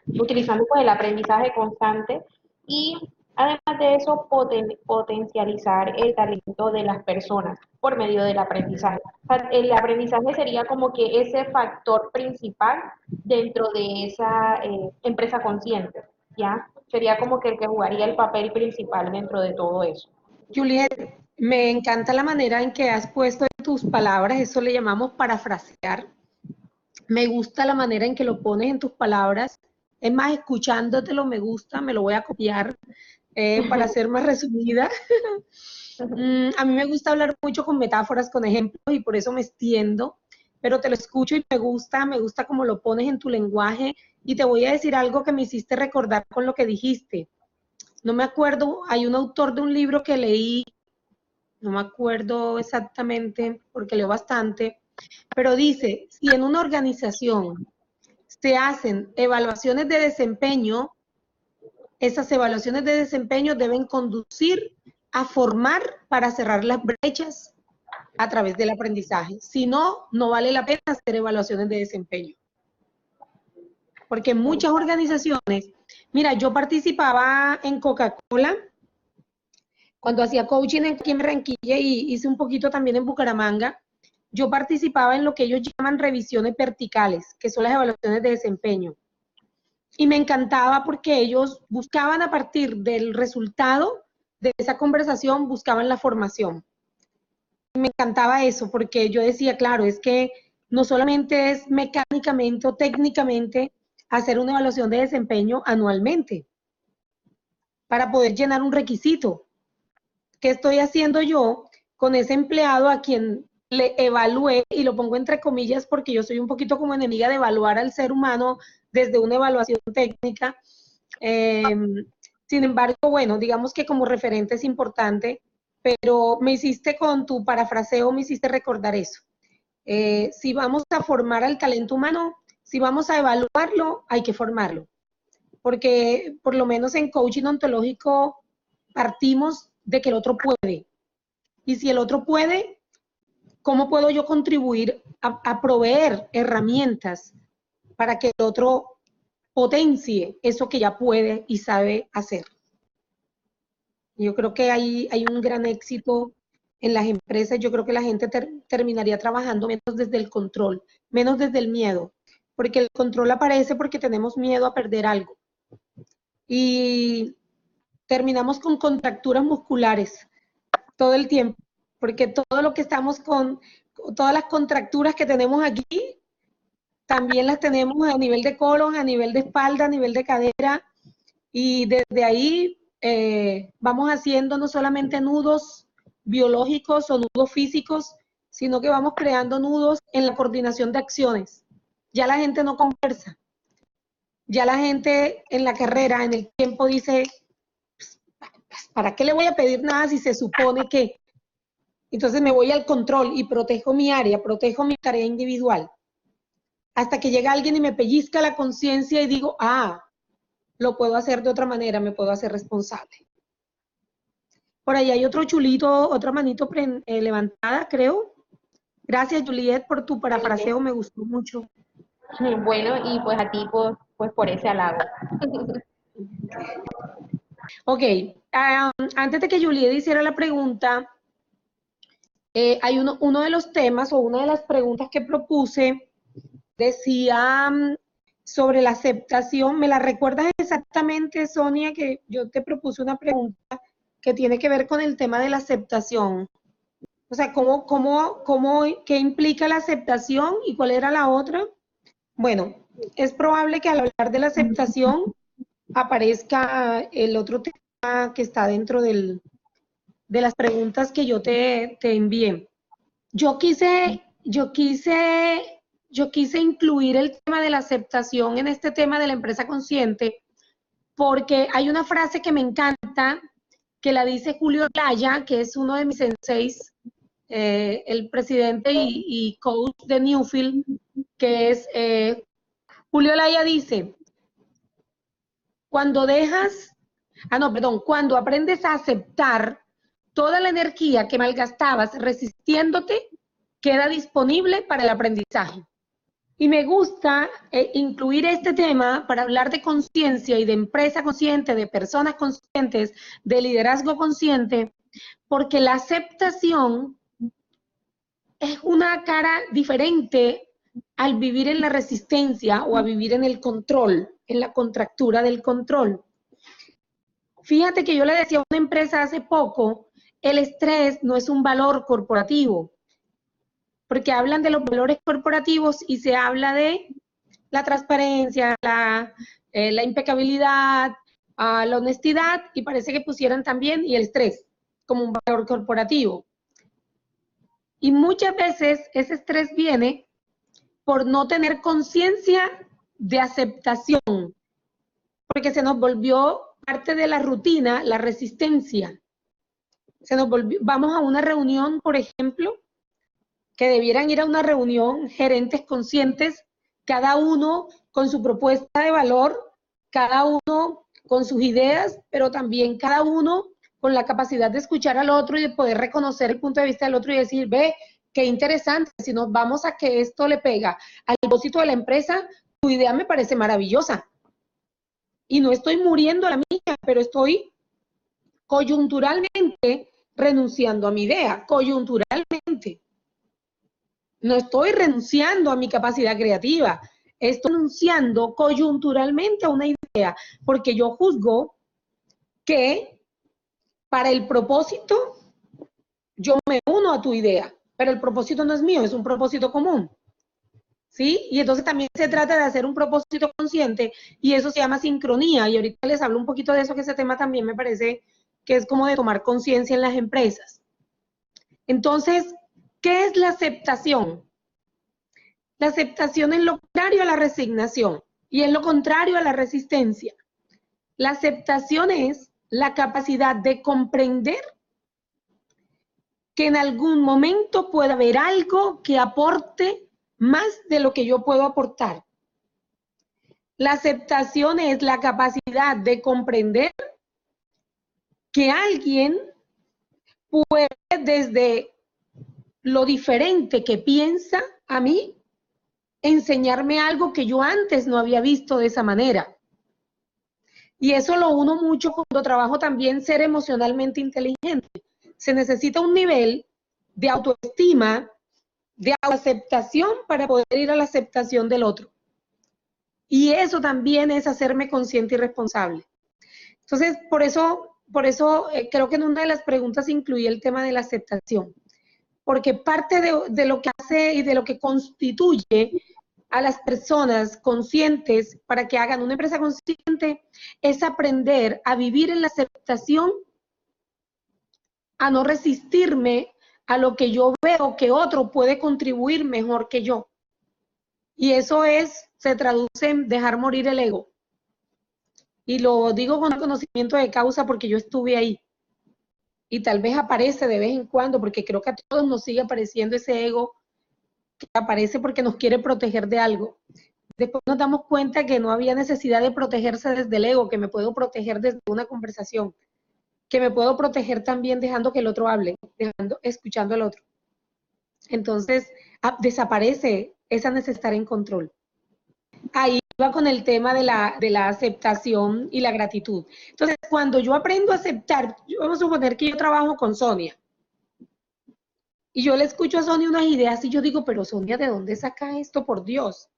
utilizando pues, el aprendizaje constante y además de eso potencializar el talento de las personas por medio del aprendizaje. O sea, el aprendizaje sería como que ese factor principal dentro de esa empresa consciente, ¿ya? Sería como que el que jugaría el papel principal dentro de todo eso. Juliet, me encanta la manera en que has puesto en tus palabras, eso le llamamos parafrasear. Me gusta la manera en que lo pones en tus palabras. Es más, escuchándotelo me gusta, me lo voy a copiar para ser más resumida. A mí me gusta hablar mucho con metáforas, con ejemplos y por eso me extiendo, pero te lo escucho y me gusta cómo lo pones en tu lenguaje y te voy a decir algo que me hiciste recordar con lo que dijiste. No me acuerdo, hay un autor de un libro que leí, no me acuerdo exactamente porque leo bastante, pero dice, si en una organización se hacen evaluaciones de desempeño, esas evaluaciones de desempeño deben conducir a formar para cerrar las brechas a través del aprendizaje. Si no, no vale la pena hacer evaluaciones de desempeño. Porque en muchas organizaciones, mira, yo participaba en Coca-Cola cuando hacía coaching aquí en Barranquilla y hice un poquito también en Bucaramanga. Yo participaba en lo que ellos llaman revisiones verticales, que son las evaluaciones de desempeño. Y me encantaba porque ellos buscaban a partir del resultado de esa conversación, buscaban la formación. Y me encantaba eso porque yo decía, claro, es que no solamente es mecánicamente o técnicamente hacer una evaluación de desempeño anualmente para poder llenar un requisito. ¿Qué estoy haciendo yo con ese empleado a quien le evalué, y lo pongo entre comillas porque yo soy un poquito como enemiga de evaluar al ser humano desde una evaluación técnica? Sin embargo, bueno, digamos que como referente es importante, pero me hiciste con tu parafraseo, me hiciste recordar eso. Si vamos a formar al talento humano, si vamos a evaluarlo, hay que formarlo. Porque por lo menos en coaching ontológico partimos de que el otro puede. Y si el otro puede, ¿cómo puedo yo contribuir a proveer herramientas para que el otro potencie eso que ya puede y sabe hacer? Yo creo que hay un gran éxito en las empresas. Yo creo que la gente terminaría trabajando menos desde el control, menos desde el miedo, porque el control aparece porque tenemos miedo a perder algo. Y terminamos con contracturas musculares todo el tiempo, porque todo lo que estamos todas las contracturas que tenemos aquí, también las tenemos a nivel de colon, a nivel de espalda, a nivel de cadera, y desde ahí vamos haciendo no solamente nudos biológicos o nudos físicos, sino que vamos creando nudos en la coordinación de acciones. Ya la gente no conversa. Ya la gente en la carrera, en el tiempo, dice, ¿para qué le voy a pedir nada si se supone que? Entonces me voy al control y protejo mi área, protejo mi tarea individual. Hasta que llega alguien y me pellizca la conciencia y digo, lo puedo hacer de otra manera, me puedo hacer responsable. Por ahí hay otro chulito, otra manito levantada, creo. Gracias, Juliet, por tu parafraseo, me gustó mucho. Bueno, y pues a ti, pues por ese halago. Ok, antes de que Juliet hiciera la pregunta, hay uno de los temas o una de las preguntas que propuse, decía sobre la aceptación. ¿Me la recuerdas exactamente, Sonia, que yo te propuse una pregunta que tiene que ver con el tema de la aceptación? O sea, ¿qué implica la aceptación y cuál era la otra? Bueno, es probable que al hablar de la aceptación aparezca el otro tema que está dentro de las preguntas que yo te envié. Yo quise incluir el tema de la aceptación en este tema de la empresa consciente porque hay una frase que me encanta que la dice Julio Laya, que es uno de mis senseis, el presidente y coach de Newfield, que es Julio Laya dice, cuando aprendes a aceptar, toda la energía que malgastabas resistiéndote queda disponible para el aprendizaje. Y me gusta incluir este tema para hablar de conciencia y de empresa consciente, de personas conscientes, de liderazgo consciente, porque la aceptación es una cara diferente al vivir en la resistencia o a vivir en el control, en la contractura del control. Fíjate que yo le decía a una empresa hace poco, el estrés no es un valor corporativo, porque hablan de los valores corporativos y se habla de la transparencia, la impecabilidad, la honestidad, y parece que pusieran también y el estrés como un valor corporativo. Y muchas veces ese estrés viene por no tener conciencia de aceptación, porque se nos volvió parte de la rutina, la resistencia. Vamos a una reunión, por ejemplo, que debieran ir a una reunión gerentes conscientes, cada uno con su propuesta de valor, cada uno con sus ideas, pero también cada uno con la capacidad de escuchar al otro y de poder reconocer el punto de vista del otro y decir, ve, qué interesante, si nos vamos a que esto le pega al propósito de la empresa, tu idea me parece maravillosa. Y no estoy muriendo a la mía, pero estoy coyunturalmente renunciando a mi idea, coyunturalmente. No estoy renunciando a mi capacidad creativa, estoy renunciando coyunturalmente a una idea, porque yo juzgo que para el propósito yo me uno a tu idea, pero el propósito no es mío, es un propósito común. ¿Sí? Y entonces también se trata de hacer un propósito consciente y eso se llama sincronía. Y ahorita les hablo un poquito de eso, que ese tema también me parece que es como de tomar conciencia en las empresas. Entonces, ¿qué es la aceptación? La aceptación es lo contrario a la resignación y es lo contrario a la resistencia. La aceptación es la capacidad de comprender que en algún momento pueda haber algo que aporte más de lo que yo puedo aportar. La aceptación es la capacidad de comprender que alguien puede, desde lo diferente que piensa a mí, enseñarme algo que yo antes no había visto de esa manera. Y eso lo uno mucho cuando trabajo también ser emocionalmente inteligente. Se necesita un nivel de autoestima, de aceptación para poder ir a la aceptación del otro. Y eso también es hacerme consciente y responsable. Entonces, por eso creo que en una de las preguntas incluí el tema de la aceptación, porque parte de lo que hace y de lo que constituye a las personas conscientes para que hagan una empresa consciente es aprender a vivir en la aceptación, a no resistirme a lo que yo veo que otro puede contribuir mejor que yo. Y eso se traduce en dejar morir el ego. Y lo digo con conocimiento de causa porque yo estuve ahí. Y tal vez aparece de vez en cuando, porque creo que a todos nos sigue apareciendo ese ego que aparece porque nos quiere proteger de algo. Después nos damos cuenta que no había necesidad de protegerse desde el ego, que me puedo proteger desde una conversación, que me puedo proteger también dejando que el otro hable, escuchando al otro. Entonces, desaparece esa necesidad de estar en control. Ahí va con el tema de la aceptación y la gratitud. Entonces, cuando yo aprendo a aceptar, vamos a suponer que yo trabajo con Sonia, y yo le escucho a Sonia unas ideas y yo digo, pero Sonia, ¿de dónde saca esto, por Dios?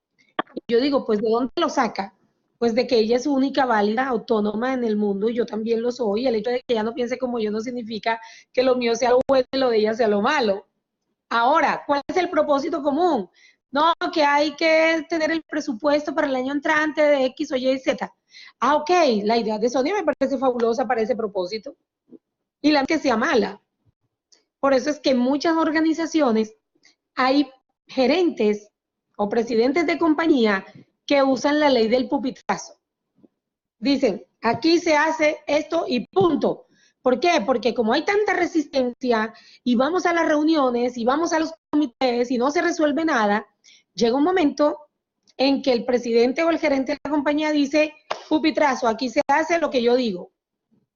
Y yo digo, pues ¿de dónde lo saca? Pues de que ella es única, válida, autónoma en el mundo y yo también lo soy. El hecho de que ella no piense como yo no significa que lo mío sea lo bueno y lo de ella sea lo malo. Ahora, ¿cuál es el propósito común? No, que hay que tener el presupuesto para el año entrante de X o Y y Z. Ah, ok, la idea de Sonia me parece fabulosa para ese propósito. Y la que sea mala. Por eso es que en muchas organizaciones hay gerentes o presidentes de compañía que usan la ley del pupitrazo. Dicen, aquí se hace esto y punto. ¿Por qué? Porque como hay tanta resistencia y vamos a las reuniones y vamos a los comités y no se resuelve nada, llega un momento en que el presidente o el gerente de la compañía dice, pupitrazo, aquí se hace lo que yo digo.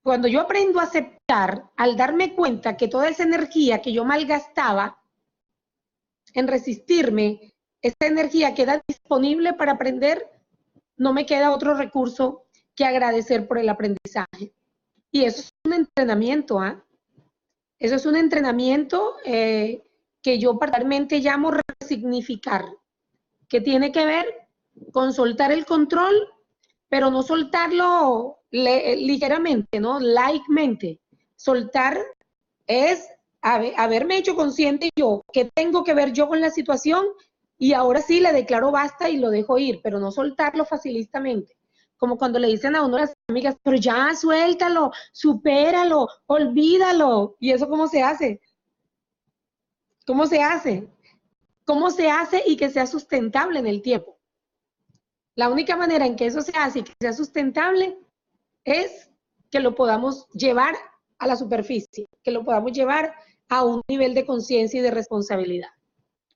Cuando yo aprendo a aceptar, al darme cuenta que toda esa energía que yo malgastaba en resistirme, esa energía queda disponible para aprender, no me queda otro recurso que agradecer por el aprendizaje. Y eso es un entrenamiento, ¿ah? Eso es un entrenamiento que yo particularmente llamo resignificar, que tiene que ver con soltar el control, pero no soltarlo ligeramente, ¿no? Lightmente. Soltar es haberme hecho consciente yo, que tengo que ver yo con la situación y ahora sí le declaro basta y lo dejo ir, pero no soltarlo facilitamente. Como cuando le dicen a uno las amigas, pero ya suéltalo, supéralo, olvídalo. ¿Y eso cómo se hace? ¿Cómo se hace? ¿Cómo se hace y que sea sustentable en el tiempo? La única manera en que eso se hace y que sea sustentable es que lo podamos llevar a la superficie, que lo podamos llevar a un nivel de conciencia y de responsabilidad.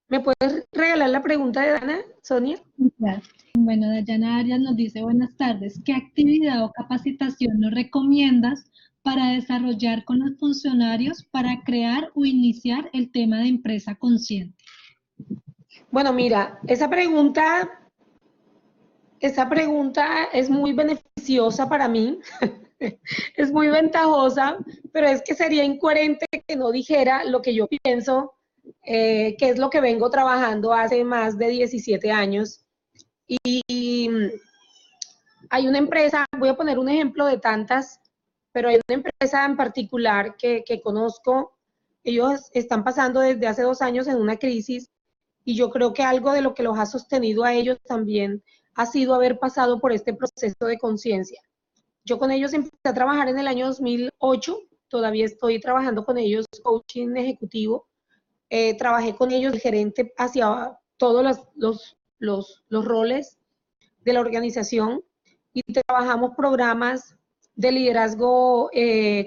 ¿Me puedes regalar la pregunta de Dana, Sonia? Claro. Bueno, Dayana Arias nos dice, buenas tardes, ¿qué actividad o capacitación nos recomiendas para desarrollar con los funcionarios para crear o iniciar el tema de empresa consciente? Bueno, mira, esa pregunta es muy beneficiosa para mí, es muy ventajosa, pero es que sería incoherente que no dijera lo que yo pienso, que es lo que vengo trabajando hace más de 17 años. Y hay una empresa, voy a poner un ejemplo de tantas, pero hay una empresa en particular que conozco, ellos están pasando desde hace 2 años en una crisis y yo creo que algo de lo que los ha sostenido a ellos también ha sido haber pasado por este proceso de conciencia. Yo con ellos empecé a trabajar en el año 2008, todavía estoy trabajando con ellos, coaching ejecutivo, trabajé con ellos, el gerente hacia todos los roles de la organización y trabajamos programas de liderazgo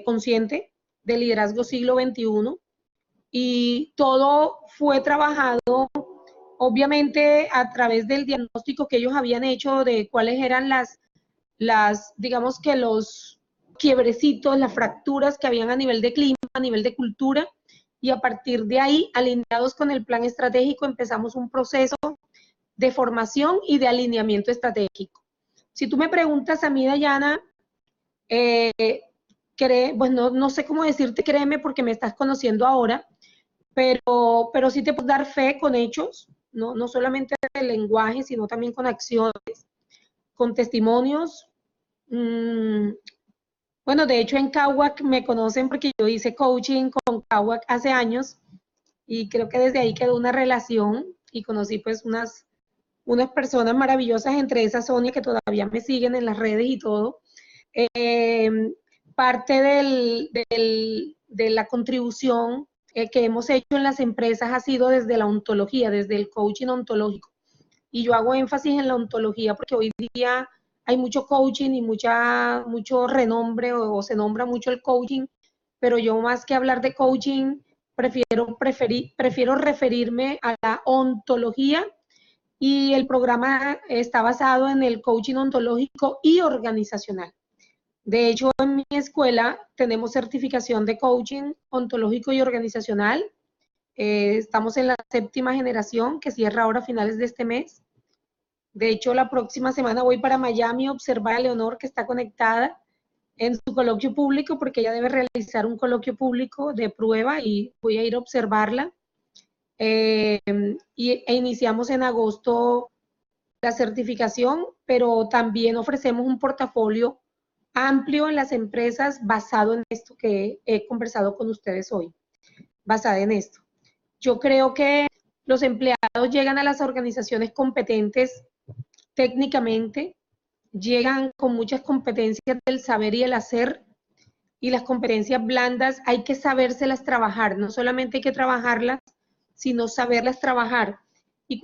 consciente, de liderazgo siglo XXI, y todo fue trabajado obviamente a través del diagnóstico que ellos habían hecho de cuáles eran digamos que los quiebrecitos, las fracturas que habían a nivel de clima, a nivel de cultura, y a partir de ahí, alineados con el plan estratégico, empezamos un proceso de formación y de alineamiento estratégico. Si tú me preguntas a mí, Dayana, pues no sé cómo decirte créeme porque me estás conociendo ahora, pero sí te puedo dar fe con hechos, no solamente el lenguaje, sino también con acciones, con testimonios. Bueno, de hecho en CAUAC me conocen porque yo hice coaching con CAUAC hace años y creo que desde ahí quedó una relación y conocí pues unas personas maravillosas, entre esas Sonia, que todavía me siguen en las redes y todo. Parte de la contribución que hemos hecho en las empresas ha sido desde la ontología, desde el coaching ontológico. Y yo hago énfasis en la ontología porque hoy día hay mucho coaching y mucho renombre o se nombra mucho el coaching, pero yo más que hablar de coaching prefiero referirme a la ontología, y el programa está basado en el coaching ontológico y organizacional. De hecho, en mi escuela tenemos certificación de coaching ontológico y organizacional. Estamos en la 7ª generación que cierra ahora a finales de este mes. De hecho, la próxima semana voy para Miami a observar a Leonor, que está conectada en su coloquio público, porque ella debe realizar un coloquio público de prueba y voy a ir a observarla. E iniciamos en agosto la certificación, pero también ofrecemos un portafolio amplio en las empresas basado en esto que he conversado con ustedes hoy, basada en esto. Yo creo que los empleados llegan a las organizaciones competentes técnicamente, llegan con muchas competencias del saber y el hacer, y las competencias blandas hay que sabérselas trabajar, no solamente hay que trabajarlas, sino saberlas trabajar. Y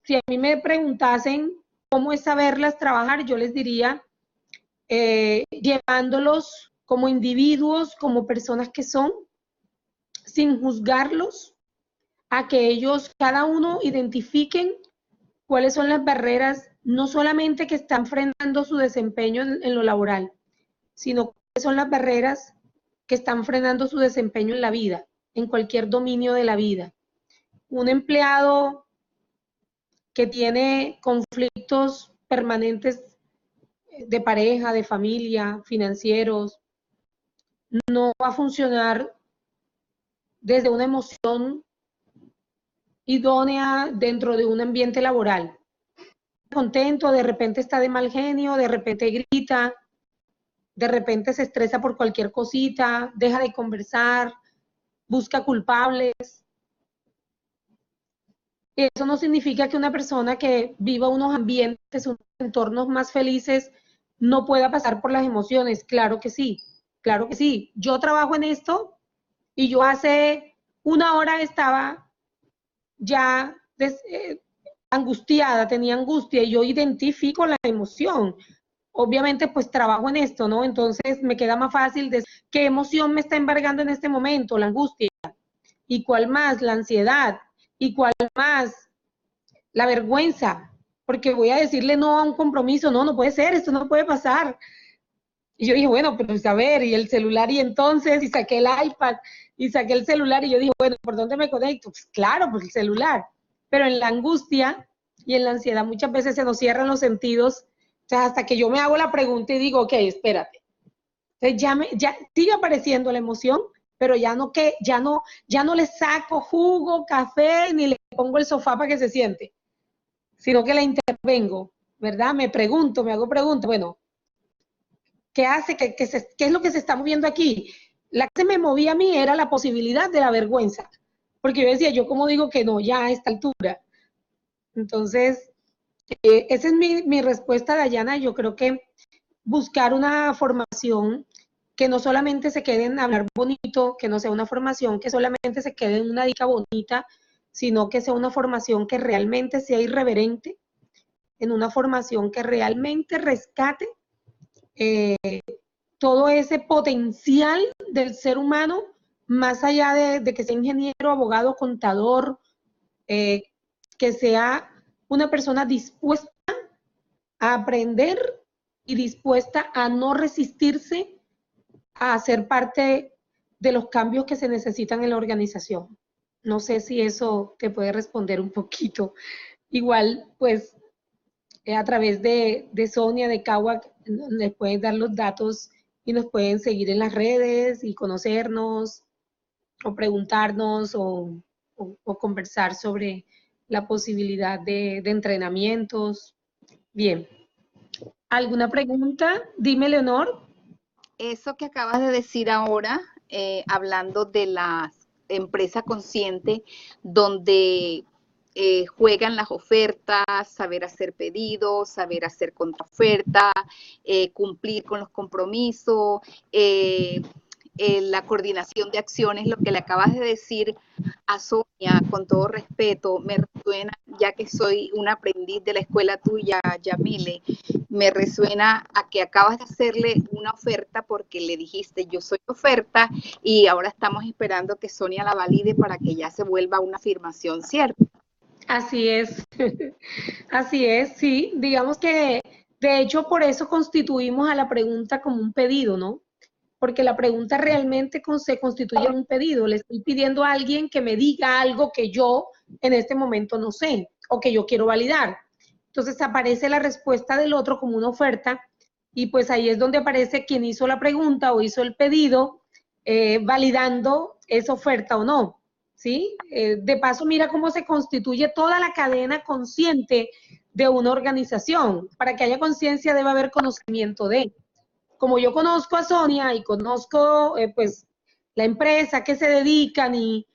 si a mí me preguntasen cómo es saberlas trabajar, yo les diría, llevándolos como individuos, como personas que son, sin juzgarlos, a que ellos, cada uno, identifiquen cuáles son las barreras, no solamente que están frenando su desempeño en lo laboral, sino cuáles son las barreras que están frenando su desempeño en la vida, en cualquier dominio de la vida. Un empleado que tiene conflictos permanentes de pareja, de familia, financieros, no va a funcionar desde una emoción idónea dentro de un ambiente laboral. Contento, de repente está de mal genio, de repente grita, de repente se estresa por cualquier cosita, deja de conversar, busca culpables. Eso no significa que una persona que viva unos ambientes, unos entornos más felices, no pueda pasar por las emociones. Claro que sí, claro que sí. Yo trabajo en esto y yo hace una hora estaba ya angustiada, tenía angustia, y yo identifico la emoción. Obviamente, pues trabajo en esto, ¿no? Entonces me queda más fácil decir qué emoción me está embargando en este momento, la angustia, y cuál más, la ansiedad, y cuál más, la vergüenza, porque voy a decirle no a un compromiso, no puede ser, esto no puede pasar. Y yo dije, bueno, pero a ver, y el celular, y entonces, y saqué el iPad, y saqué el celular, y yo dije, bueno, ¿por dónde me conecto? Pues claro, por el celular. Pero en la angustia y en la ansiedad muchas veces se nos cierran los sentidos, o sea, hasta que yo me hago la pregunta y digo, ok, espérate. Entonces ya sigue apareciendo la emoción, pero ya no le saco jugo, café, ni le pongo el sofá para que se siente, sino que la intervengo, ¿verdad? Me pregunto, me hago preguntas, bueno, ¿qué hace? ¿Qué es lo que se está moviendo aquí? La que se me movía a mí era la posibilidad de la vergüenza, porque yo decía, yo como digo que no, ya a esta altura. Entonces, esa es mi respuesta, Dayana. Yo creo que buscar una formación que no solamente se quede en hablar bonito, que no sea una formación que solamente se quede en una dica bonita, sino que sea una formación que realmente sea irreverente, en una formación que realmente rescate todo ese potencial del ser humano más allá de que sea ingeniero, abogado, contador, que sea una persona dispuesta a aprender y dispuesta a no resistirse a ser parte de los cambios que se necesitan en la organización. No sé si eso te puede responder un poquito. Igual, pues, a través de Sonia, de Kawak, les pueden dar los datos y nos pueden seguir en las redes y conocernos o preguntarnos o conversar sobre la posibilidad de entrenamientos. Bien. ¿Alguna pregunta? Dime, Leonor. Eso que acabas de decir ahora, hablando de la empresa consciente, donde juegan las ofertas, saber hacer pedidos, saber hacer contraoferta, cumplir con los compromisos, la coordinación de acciones, lo que le acabas de decir a Sonia, con todo respeto, me resuena, ya que soy un aprendiz de la escuela tuya, Yamile, me resuena a que acabas de hacerle una oferta porque le dijiste yo soy oferta y ahora estamos esperando que Sonia la valide para que ya se vuelva una afirmación cierta. Así es, así es, sí. Digamos que, de hecho, por eso constituimos a la pregunta como un pedido, ¿no? Porque la pregunta realmente se constituye en un pedido. Le estoy pidiendo a alguien que me diga algo que yo en este momento no sé o que yo quiero validar. Entonces aparece la respuesta del otro como una oferta y pues ahí es donde aparece quien hizo la pregunta o hizo el pedido validando esa oferta o no. ¿Sí? De paso, mira cómo se constituye toda la cadena consciente de una organización. Para que haya conciencia debe haber conocimiento de. Como yo conozco a Sonia y conozco pues la empresa, que se dedican y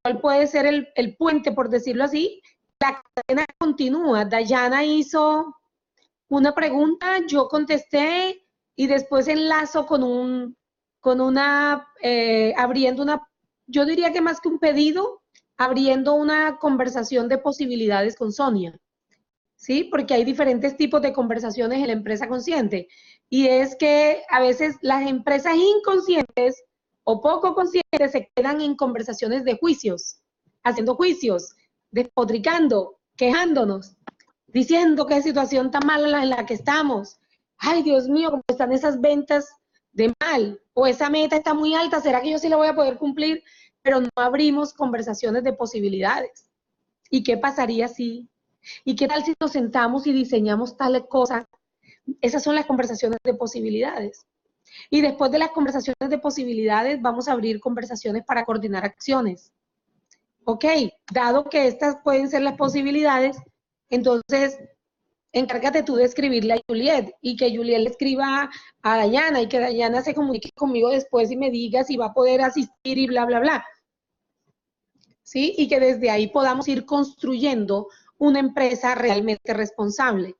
cuál puede ser el puente, por decirlo así, la cadena continúa. Dayana hizo una pregunta, yo contesté y después enlazo con una, abriendo una, yo diría que más que un pedido, abriendo una conversación de posibilidades con Sonia, ¿sí? Porque hay diferentes tipos de conversaciones en la empresa consciente. Y es que a veces las empresas inconscientes o poco conscientes se quedan en conversaciones de juicios, haciendo juicios, despotricando, quejándonos, diciendo qué situación tan mala en la que estamos. Ay, Dios mío, cómo están esas ventas de mal. O esa meta está muy alta, ¿será que yo sí la voy a poder cumplir? Pero no abrimos conversaciones de posibilidades. ¿Y qué pasaría si? ¿Y qué tal si nos sentamos y diseñamos tal cosa? Esas son las conversaciones de posibilidades. Y después de las conversaciones de posibilidades, vamos a abrir conversaciones para coordinar acciones. Ok, dado que estas pueden ser las posibilidades, entonces encárgate tú de escribirle a Juliet y que Juliet le escriba a Dayana y que Dayana se comunique conmigo después y me diga si va a poder asistir y bla, bla, bla. ¿Sí? Y que desde ahí podamos ir construyendo una empresa realmente responsable.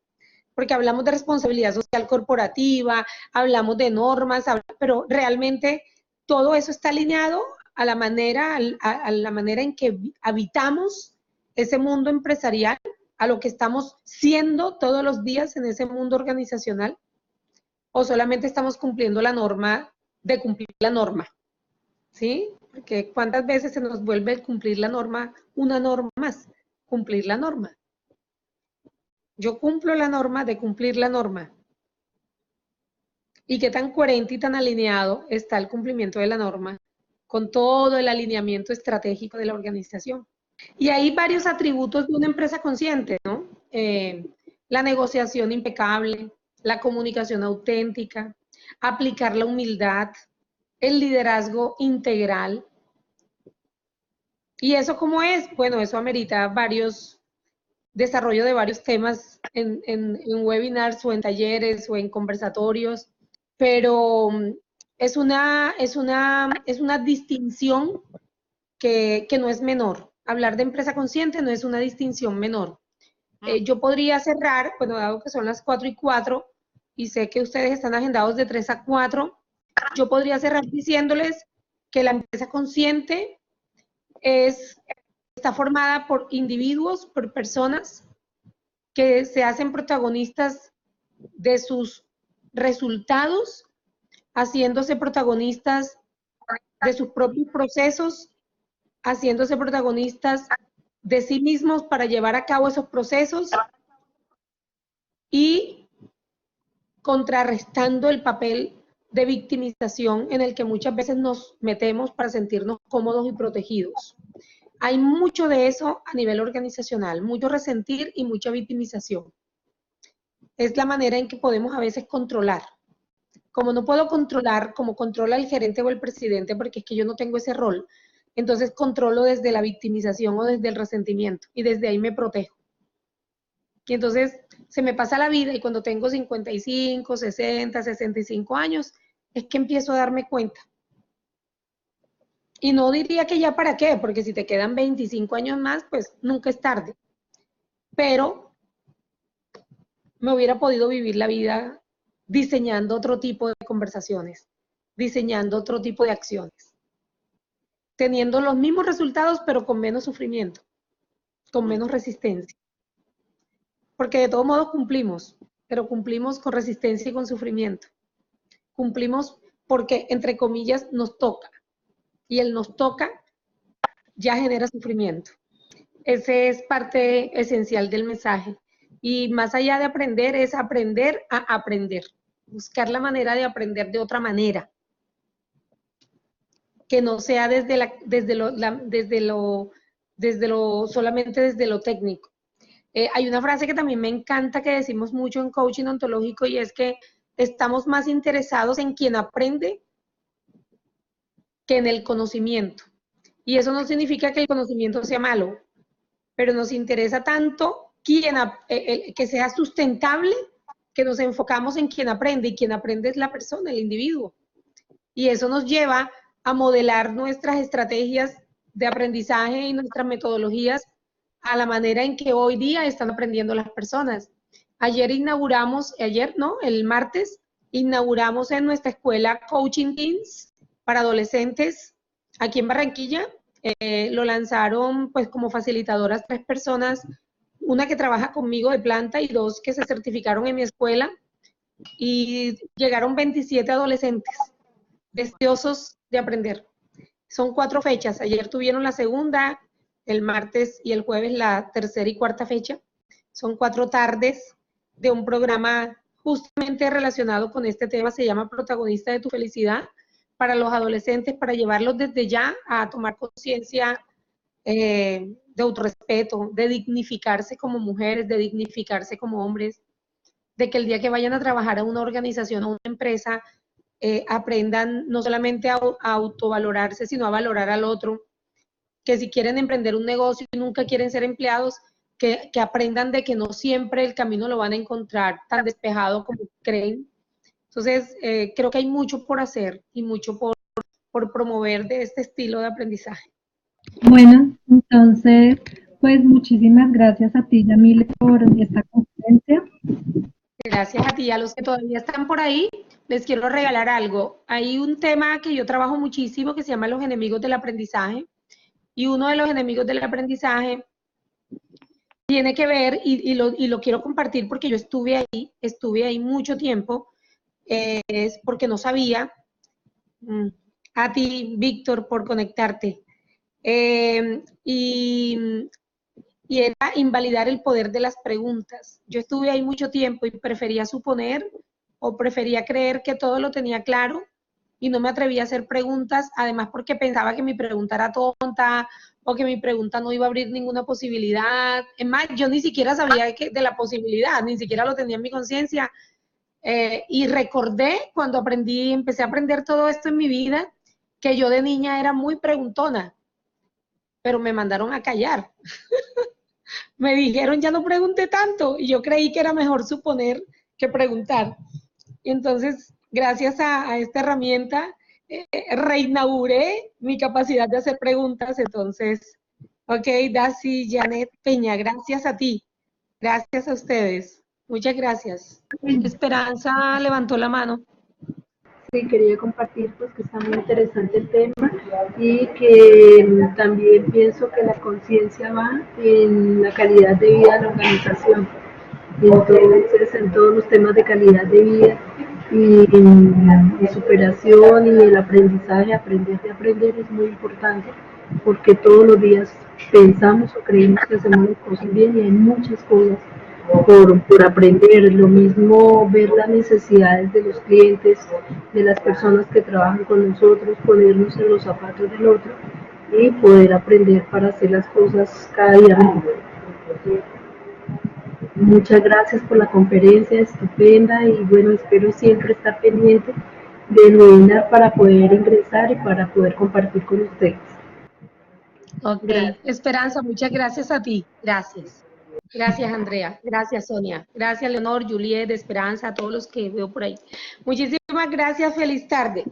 Porque hablamos de responsabilidad social corporativa, hablamos de normas, pero realmente todo eso está alineado a la manera en que habitamos ese mundo empresarial, a lo que estamos siendo todos los días en ese mundo organizacional, o solamente estamos cumpliendo la norma de cumplir la norma, ¿sí? Porque cuántas veces se nos vuelve el cumplir la norma una norma más, cumplir la norma. Yo cumplo la norma de cumplir la norma. Y qué tan coherente y tan alineado está el cumplimiento de la norma con todo el alineamiento estratégico de la organización. Y hay varios atributos de una empresa consciente, ¿no? La negociación impecable, la comunicación auténtica, aplicar la humildad, el liderazgo integral. ¿Y eso cómo es? Bueno, eso amerita desarrollo de varios temas en webinars o en talleres o en conversatorios, pero es una distinción que no es menor. Hablar de empresa consciente no es una distinción menor. Yo podría cerrar, bueno, dado que son las 4:04 y sé que ustedes están agendados de 3 a 4, yo podría cerrar diciéndoles que la empresa consciente está formada por individuos, por personas que se hacen protagonistas de sus resultados, haciéndose protagonistas de sus propios procesos, haciéndose protagonistas de sí mismos para llevar a cabo esos procesos y contrarrestando el papel de victimización en el que muchas veces nos metemos para sentirnos cómodos y protegidos. Hay mucho de eso a nivel organizacional, mucho resentir y mucha victimización. Es la manera en que podemos a veces controlar. Como no puedo controlar, como controla el gerente o el presidente, porque es que yo no tengo ese rol, entonces controlo desde la victimización o desde el resentimiento y desde ahí me protejo. Y entonces se me pasa la vida y cuando tengo 55, 60, 65 años, es que empiezo a darme cuenta. Y no diría que ya para qué, porque si te quedan 25 años más, pues nunca es tarde. Pero me hubiera podido vivir la vida diseñando otro tipo de conversaciones, diseñando otro tipo de acciones, teniendo los mismos resultados, pero con menos sufrimiento, con menos resistencia. Porque de todos modos cumplimos, pero cumplimos con resistencia y con sufrimiento. Cumplimos porque, entre comillas, nos toca. Y el nos toca ya genera sufrimiento. Ese es parte esencial del mensaje. Y más allá de aprender, es aprender a aprender. Buscar la manera de aprender de otra manera. Que no sea solamente desde lo técnico. Hay una frase que también me encanta que decimos mucho en coaching ontológico y es que estamos más interesados en quien aprende que en el conocimiento. Y eso no significa que el conocimiento sea malo, pero nos interesa tanto que sea sustentable que nos enfocamos en quien aprende y quien aprende es la persona, el individuo. Y eso nos lleva a modelar nuestras estrategias de aprendizaje y nuestras metodologías a la manera en que hoy día están aprendiendo las personas. El martes, inauguramos en nuestra escuela Coaching Teams para adolescentes aquí en Barranquilla. Lo lanzaron pues como facilitadoras 3 personas, una que trabaja conmigo de planta y 2 que se certificaron en mi escuela y llegaron 27 adolescentes deseosos de aprender. Son 4 fechas, ayer tuvieron la segunda, el martes y el jueves la tercera y cuarta fecha. Son 4 tardes de un programa justamente relacionado con este tema, se llama Protagonista de tu Felicidad, para los adolescentes, para llevarlos desde ya a tomar conciencia de autorrespeto, de dignificarse como mujeres, de dignificarse como hombres, de que el día que vayan a trabajar a una organización, a una empresa, aprendan no solamente a autovalorarse, sino a valorar al otro, que si quieren emprender un negocio y nunca quieren ser empleados, que aprendan de que no siempre el camino lo van a encontrar tan despejado como creen. Entonces, creo que hay mucho por hacer y mucho por promover de este estilo de aprendizaje. Bueno, entonces, pues muchísimas gracias a ti, Yamile, por esta conferencia. Gracias a ti. A los que todavía están por ahí, les quiero regalar algo. Hay un tema que yo trabajo muchísimo que se llama los enemigos del aprendizaje. Y uno de los enemigos del aprendizaje tiene que ver, y lo quiero compartir porque yo estuve ahí mucho tiempo, es porque no sabía. A ti, Víctor, por conectarte. Y era invalidar el poder de las preguntas. Yo estuve ahí mucho tiempo y prefería suponer o prefería creer que todo lo tenía claro y no me atrevía a hacer preguntas, además porque pensaba que mi pregunta era tonta o que mi pregunta no iba a abrir ninguna posibilidad. Es más, yo ni siquiera sabía de la posibilidad, ni siquiera lo tenía en mi conciencia. Y recordé cuando empecé a aprender todo esto en mi vida, que yo de niña era muy preguntona, pero me mandaron a callar. Me dijeron, ya no pregunté tanto, y yo creí que era mejor suponer que preguntar. Y entonces, gracias a esta herramienta, reinauguré mi capacidad de hacer preguntas. Entonces, ok, Daisy, Janet, Peña, gracias a ti. Gracias a ustedes. Muchas gracias. Esperanza levantó la mano. Sí, quería compartir pues que está muy interesante el tema y que también pienso que la conciencia va en la calidad de vida de la organización. Entonces, en todos los temas de calidad de vida, y superación y el aprendizaje, aprender de aprender es muy importante porque todos los días pensamos o creemos que hacemos las cosas bien y hay muchas cosas por aprender. Lo mismo ver las necesidades de los clientes, de las personas que trabajan con nosotros, ponernos en los zapatos del otro y poder aprender para hacer las cosas cada día mejor. Muchas gracias por la conferencia, estupenda, y bueno, espero siempre estar pendiente del webinar para poder ingresar y para poder compartir con ustedes. Ok, Gracias. Esperanza, muchas gracias a ti. Gracias. Gracias, Andrea. Gracias, Sonia. Gracias, Leonor, Juliet, Esperanza, a todos los que veo por ahí. Muchísimas gracias. Feliz tarde.